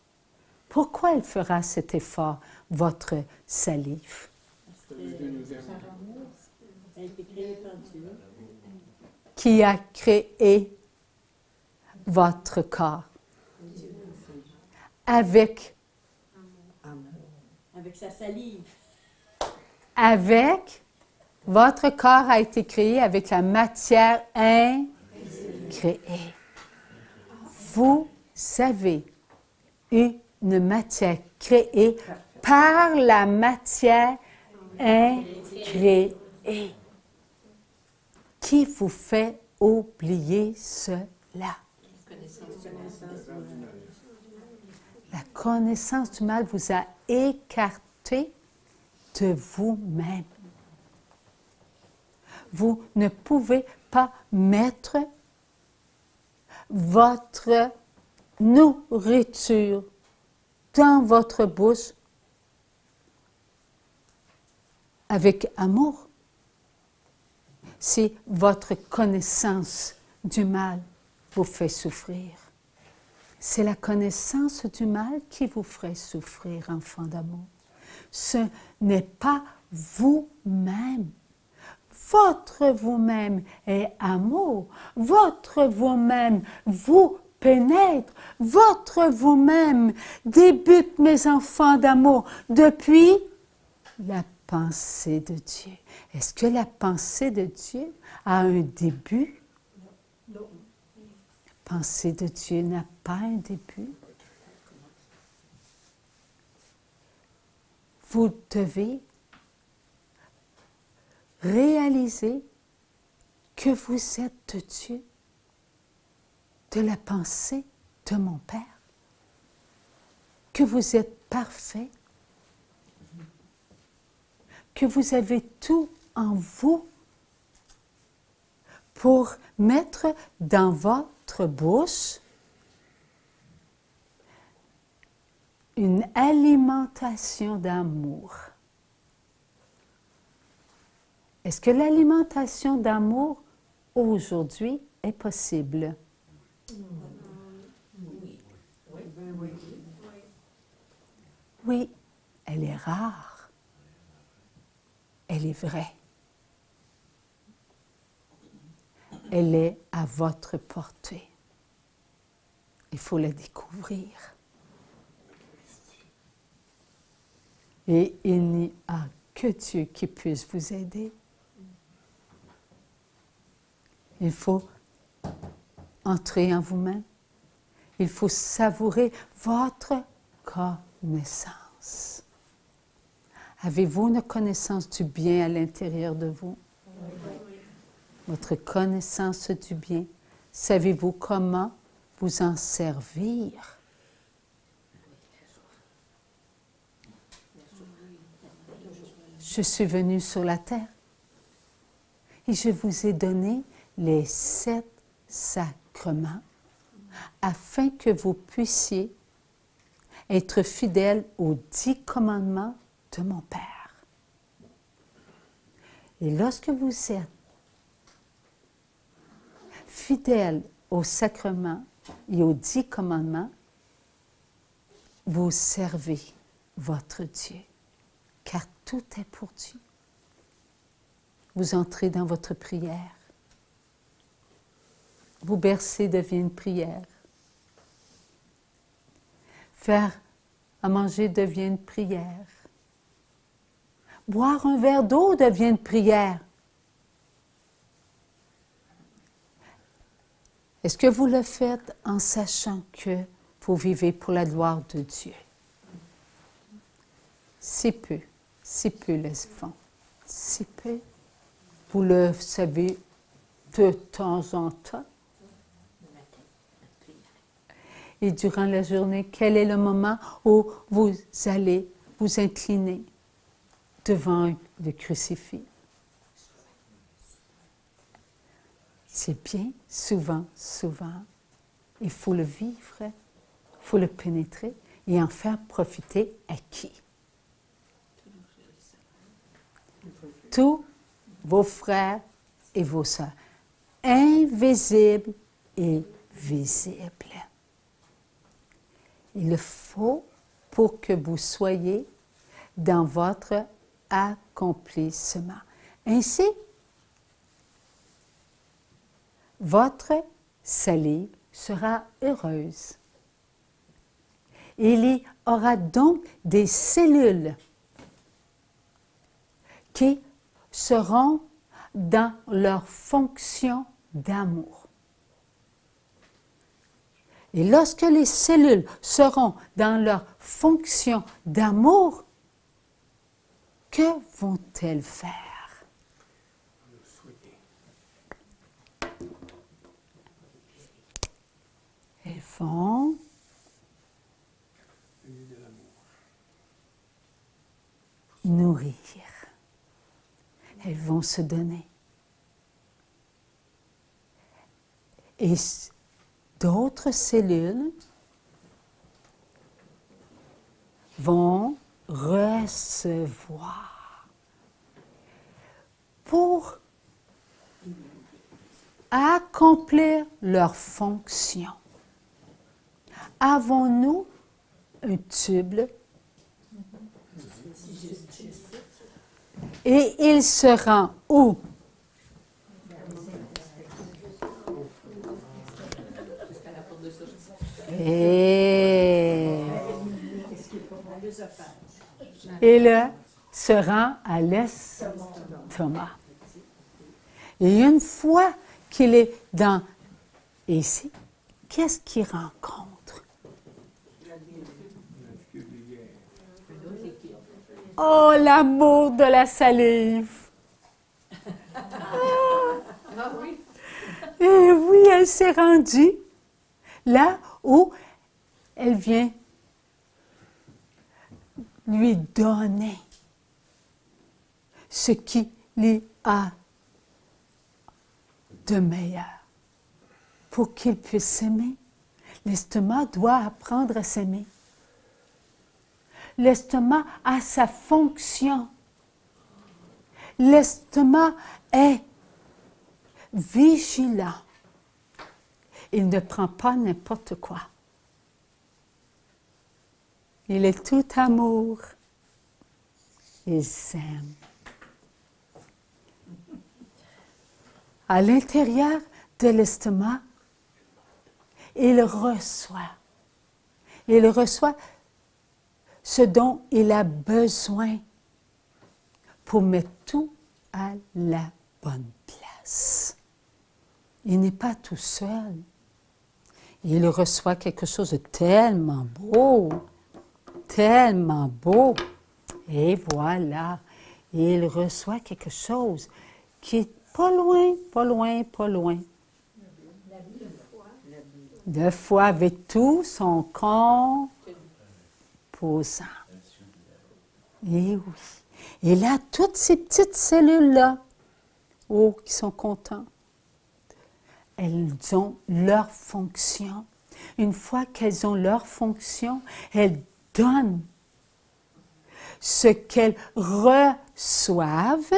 Speaker 1: Pourquoi elle fera cet effort, votre salive?
Speaker 2: Elle a été créée par Dieu.
Speaker 1: Qui a créé votre corps? Avec
Speaker 2: sa salive.
Speaker 1: Avec, votre corps a été créé avec la matière incréée. Vous avez une matière créée par la matière incréée. Qui vous fait oublier cela? La connaissance du mal vous a écarté de vous-même. Vous ne pouvez pas mettre votre nourriture dans votre bouche avec amour. Si votre connaissance du mal vous fait souffrir, c'est la connaissance du mal qui vous ferait souffrir, enfant d'amour. Ce n'est pas vous-même. Votre vous-même est amour. Votre vous-même vous pénètre. Votre vous-même débute, mes enfants d'amour, depuis la pensée de Dieu. Est-ce que la pensée de Dieu a un début? Non. La pensée de Dieu n'a pas un début. Vous devez réaliser que vous êtes de Dieu, de la pensée de mon Père, que vous êtes parfait, que vous avez tout en vous pour mettre dans votre bouche une alimentation d'amour. Est-ce que l'alimentation d'amour aujourd'hui est possible? Oui, elle est rare. Elle est vraie. Elle est à votre portée. Il faut la découvrir. Et il n'y a que Dieu qui puisse vous aider. Il faut entrer en vous-même. Il faut savourer votre connaissance. Avez-vous une connaissance du bien à l'intérieur de vous? votre connaissance du bien. Savez-vous comment vous en servir? Je suis venu sur la terre et je vous ai donné les 7 sacrements afin que vous puissiez être fidèles aux 10 commandements de mon Père. Et lorsque vous êtes fidèles aux sacrements et aux 10 commandements, vous servez votre Dieu, car tout est pour Dieu. Vous entrez dans votre prière. Vous bercer devient une prière. Faire à manger devient une prière. Boire un verre d'eau devient une prière. Est-ce que vous le faites en sachant que vous vivez pour la gloire de Dieu? Si peu le font. Si peu. Vous le savez de temps en temps. Et durant la journée, quel est le moment où vous allez vous incliner devant le crucifix? C'est bien, souvent. Il faut le vivre, il faut le pénétrer et en faire profiter à qui? Tous vos frères et vos sœurs, invisibles et visibles. Il faut pour que vous soyez dans votre accomplissement. Ainsi, votre salive sera heureuse. Il y aura donc des cellules qui seront dans leur fonction d'amour. Et lorsque les cellules seront dans leur fonction d'amour, que vont-elles faire? Elles vont nourrir. Elles vont se donner. Et d'autres cellules vont recevoir pour accomplir leur fonction. Avons-nous un tube? Et il se rend où? Et là, se rend à l'estomac. Et une fois qu'il est dans ici, qu'est-ce qu'il rencontre? Oh, l'amour de la salive! Et oui, elle s'est rendue là où elle vient lui donner ce qu'il y a de meilleur pour qu'il puisse s'aimer. L'estomac doit apprendre à s'aimer. L'estomac a sa fonction. L'estomac est vigilant. Il ne prend pas n'importe quoi. Il est tout amour. Il s'aime. À l'intérieur de l'estomac, il reçoit. Il reçoit ce dont il a besoin pour mettre tout à la bonne place. Il n'est pas tout seul. Il reçoit quelque chose de tellement beau, et voilà, il reçoit quelque chose qui n'est Pas loin, pas loin, pas loin. Le foie avec tout son composant. Et oui. Et là, toutes ces petites cellules-là, oh, qui sont contentes, elles ont leur fonction. Une fois qu'elles ont leur fonction, elles donnent ce qu'elles reçoivent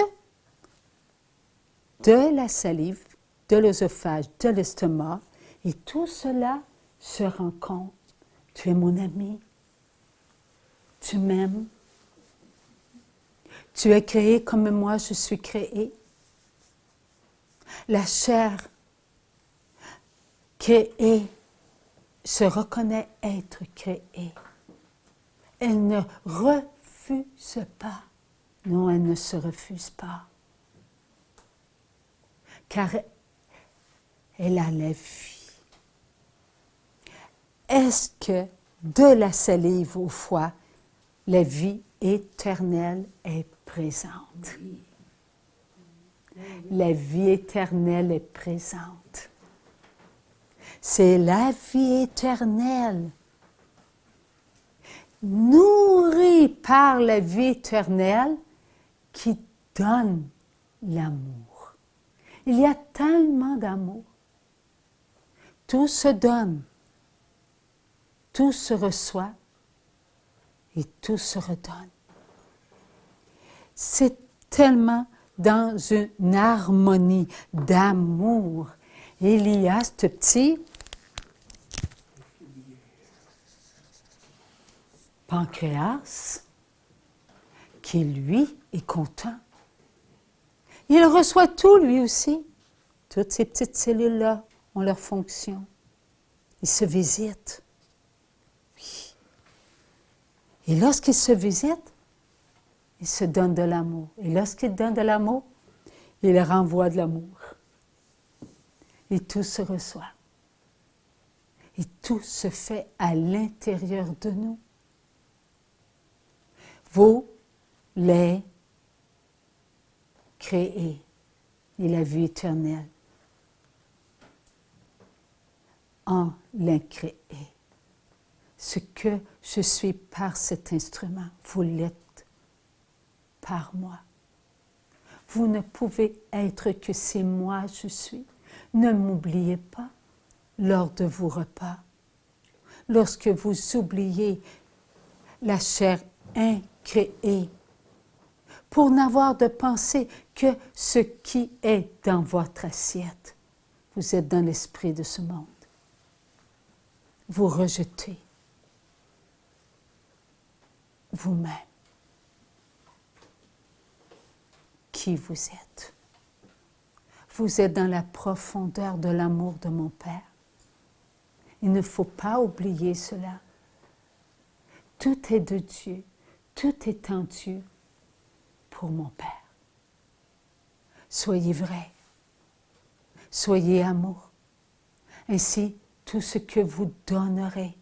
Speaker 1: de la salive, de l'œsophage, de l'estomac, et tout cela se rencontre. Tu es mon ami, tu m'aimes, tu es créé comme moi je suis créé. La chair créée se reconnaît être créée. Elle ne refuse pas. Non, elle ne se refuse pas. Car elle a la vie. Est-ce que de la salive au foie, la vie éternelle est présente? La vie éternelle est présente. C'est la vie éternelle. Nourrie par la vie éternelle qui donne l'amour. Il y a tellement d'amour. Tout se donne, tout se reçoit et tout se redonne. C'est tellement dans une harmonie d'amour. Il y a ce petit pancréas qui, lui, est content. Il reçoit tout, lui aussi. Toutes ces petites cellules-là ont leur fonction. Ils se visitent. Oui. Et lorsqu'ils se visitent, ils se donnent de l'amour. Et lorsqu'ils donnent de l'amour, ils renvoient de l'amour. Et tout se reçoit. Et tout se fait à l'intérieur de nous. Vous les créez et la vie éternelle en l'incréé. Ce que je suis par cet instrument, vous l'êtes par moi. Vous ne pouvez être que si moi je suis. Ne m'oubliez pas lors de vos repas. Lorsque vous oubliez la chair incréée, pour n'avoir de pensée que ce qui est dans votre assiette. Vous êtes dans l'esprit de ce monde. Vous rejetez vous-même qui vous êtes. Vous êtes dans la profondeur de l'amour de mon Père. Il ne faut pas oublier cela. Tout est de Dieu, tout est en Dieu pour mon Père. Soyez vrai, soyez amour. Ainsi, tout ce que vous donnerez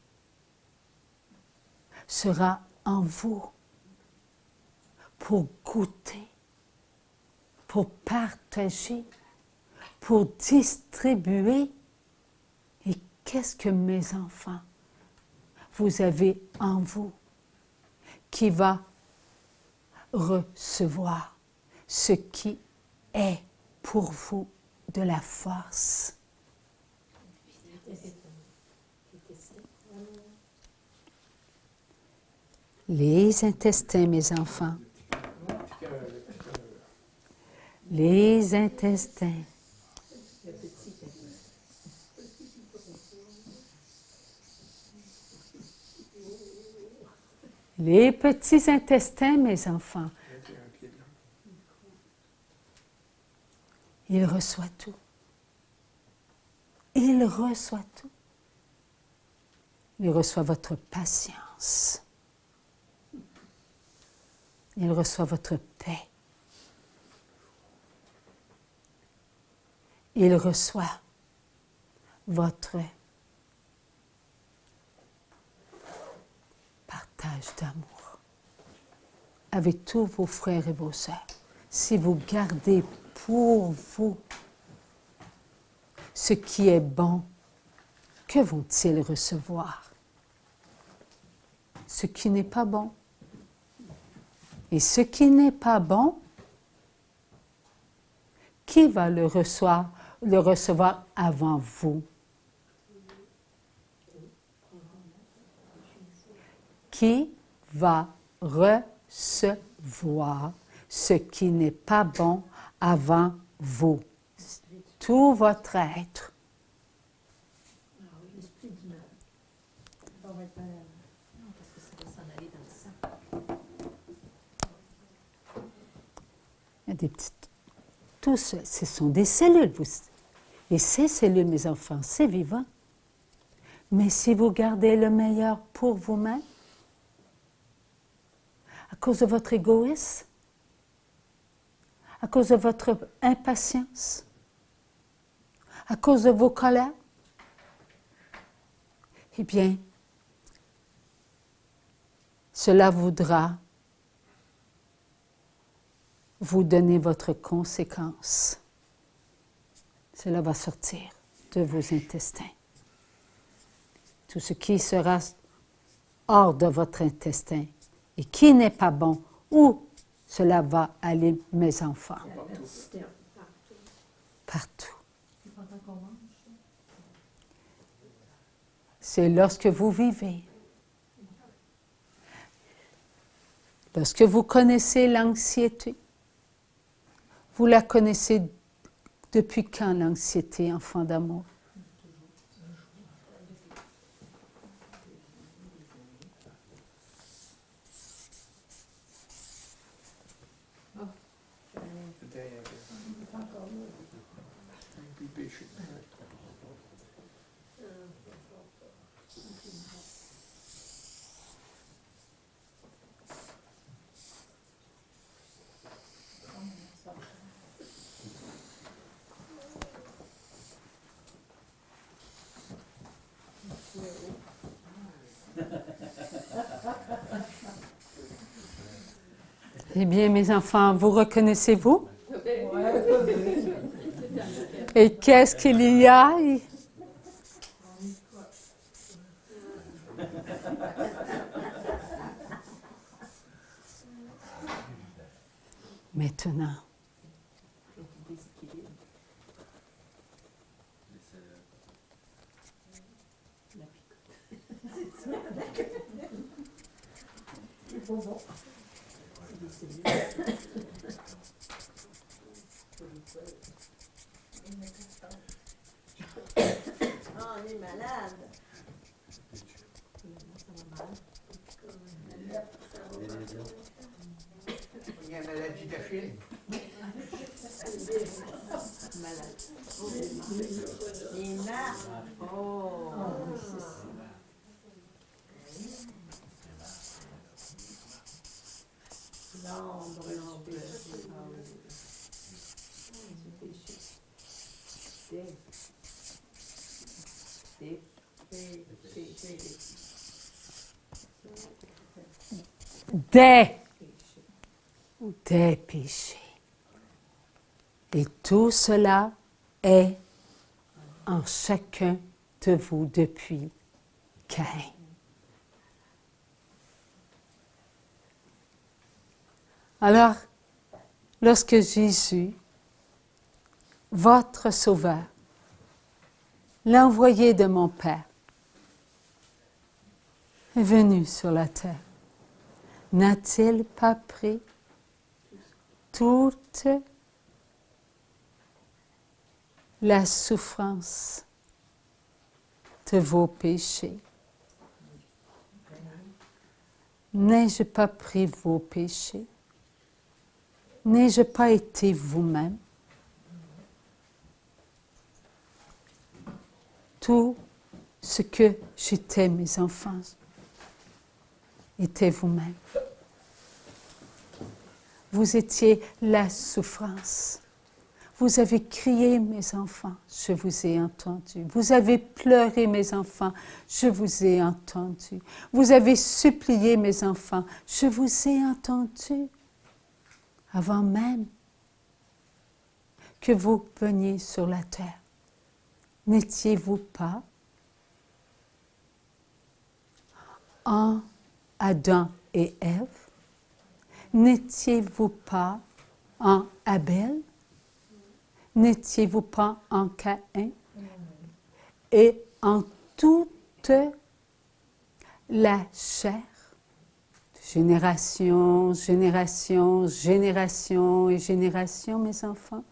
Speaker 1: sera en vous pour goûter, pour partager, pour distribuer. Et qu'est-ce que mes enfants, vous avez en vous qui va recevoir ce qui est pour vous de la force. Les intestins, mes enfants. Les intestins. Les petits intestins, mes enfants. Il reçoit tout. Il reçoit tout. Il reçoit votre patience. Il reçoit votre paix. Il reçoit votre partage d'amour avec tous vos frères et vos sœurs. Si vous gardez pour vous. Ce qui est bon, que vont-ils recevoir? Ce qui n'est pas bon. Et ce qui n'est pas bon, qui va le recevoir avant vous? Qui va recevoir ce qui n'est pas bon avant vous? Tout votre être.
Speaker 2: L'esprit du mal. On va être malade.
Speaker 3: Non, parce que ça va s'en aller dans le sang.
Speaker 1: Il y a des petites... Tout ça, ce sont des cellules. Et ces cellules, mes enfants, c'est vivant. Mais si vous gardez le meilleur pour vous-même, à cause de votre égoïsme, à cause de votre impatience, à cause de vos colères, eh bien, cela voudra vous donner votre conséquence. Cela va sortir de vos intestins. Tout ce qui sera hors de votre intestin et qui n'est pas bon, où cela va aller, mes enfants? Partout. C'est lorsque vous vivez, lorsque vous connaissez l'anxiété. Vous la connaissez depuis quand, l'anxiété, enfant d'amour? Eh bien, mes enfants, vous reconnaissez-vous? Et qu'est-ce qu'il y a? Maintenant,
Speaker 2: on est malade.
Speaker 4: Il y a une maladie d'Achille.
Speaker 2: Malade. Les mains. Oh. L'ombre, l'ombre.
Speaker 1: des péchés. Et tout cela est en chacun de vous depuis Caïn. Alors, lorsque Jésus, votre Sauveur, l'envoyé de mon Père, est venu sur la terre, n'a-t-il pas pris toute la souffrance de vos péchés? N'ai-je pas pris vos péchés? N'ai-je pas été vous-même? Tout ce que j'étais, mes enfants, était vous-même. Vous étiez la souffrance. Vous avez crié, mes enfants, je vous ai entendu. Vous avez pleuré, mes enfants, je vous ai entendu. Vous avez supplié, mes enfants, je vous ai entendu. Avant même que vous veniez sur la terre, n'étiez-vous pas en Adam et Ève? N'étiez-vous pas en Abel? N'étiez-vous pas en Caïn? Et en toute la chair, génération, génération, génération et génération, mes enfants.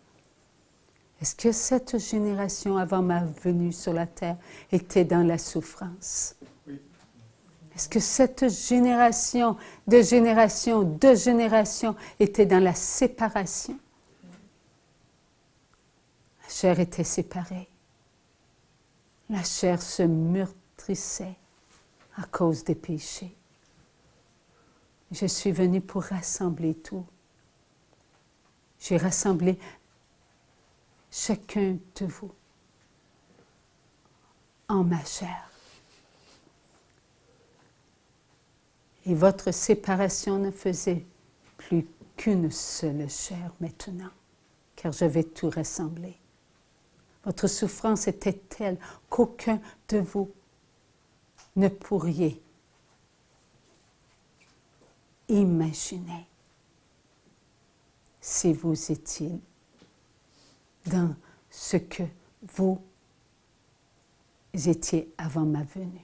Speaker 1: Est-ce que cette génération avant ma venue sur la terre était dans la souffrance? Oui. Est-ce que cette génération de génération de génération était dans la séparation? La chair était séparée. La chair se meurtrissait à cause des péchés. Je suis venue pour rassembler tout. J'ai rassemblé chacun de vous en ma chair. Et votre séparation ne faisait plus qu'une seule chair maintenant, car je vais tout rassembler. Votre souffrance était telle qu'aucun de vous ne pourriez imaginer si vous étiez dans ce que vous étiez avant ma venue.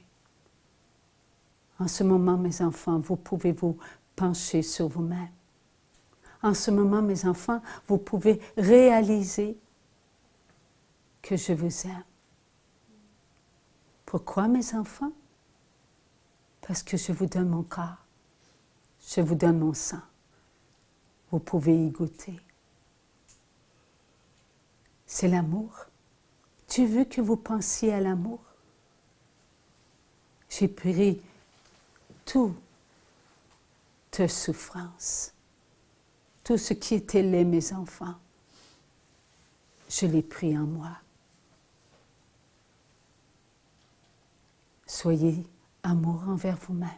Speaker 1: En ce moment, mes enfants, vous pouvez vous pencher sur vous-même. En ce moment, mes enfants, vous pouvez réaliser que je vous aime. Pourquoi, mes enfants? Parce que je vous donne mon corps. Je vous donne mon sang. Vous pouvez y goûter. C'est l'amour. Dieu veut que vous pensiez à l'amour. J'ai pris toute souffrance, tout ce qui était laid, mes enfants. Je l'ai pris en moi. Soyez amoureux envers vous-même.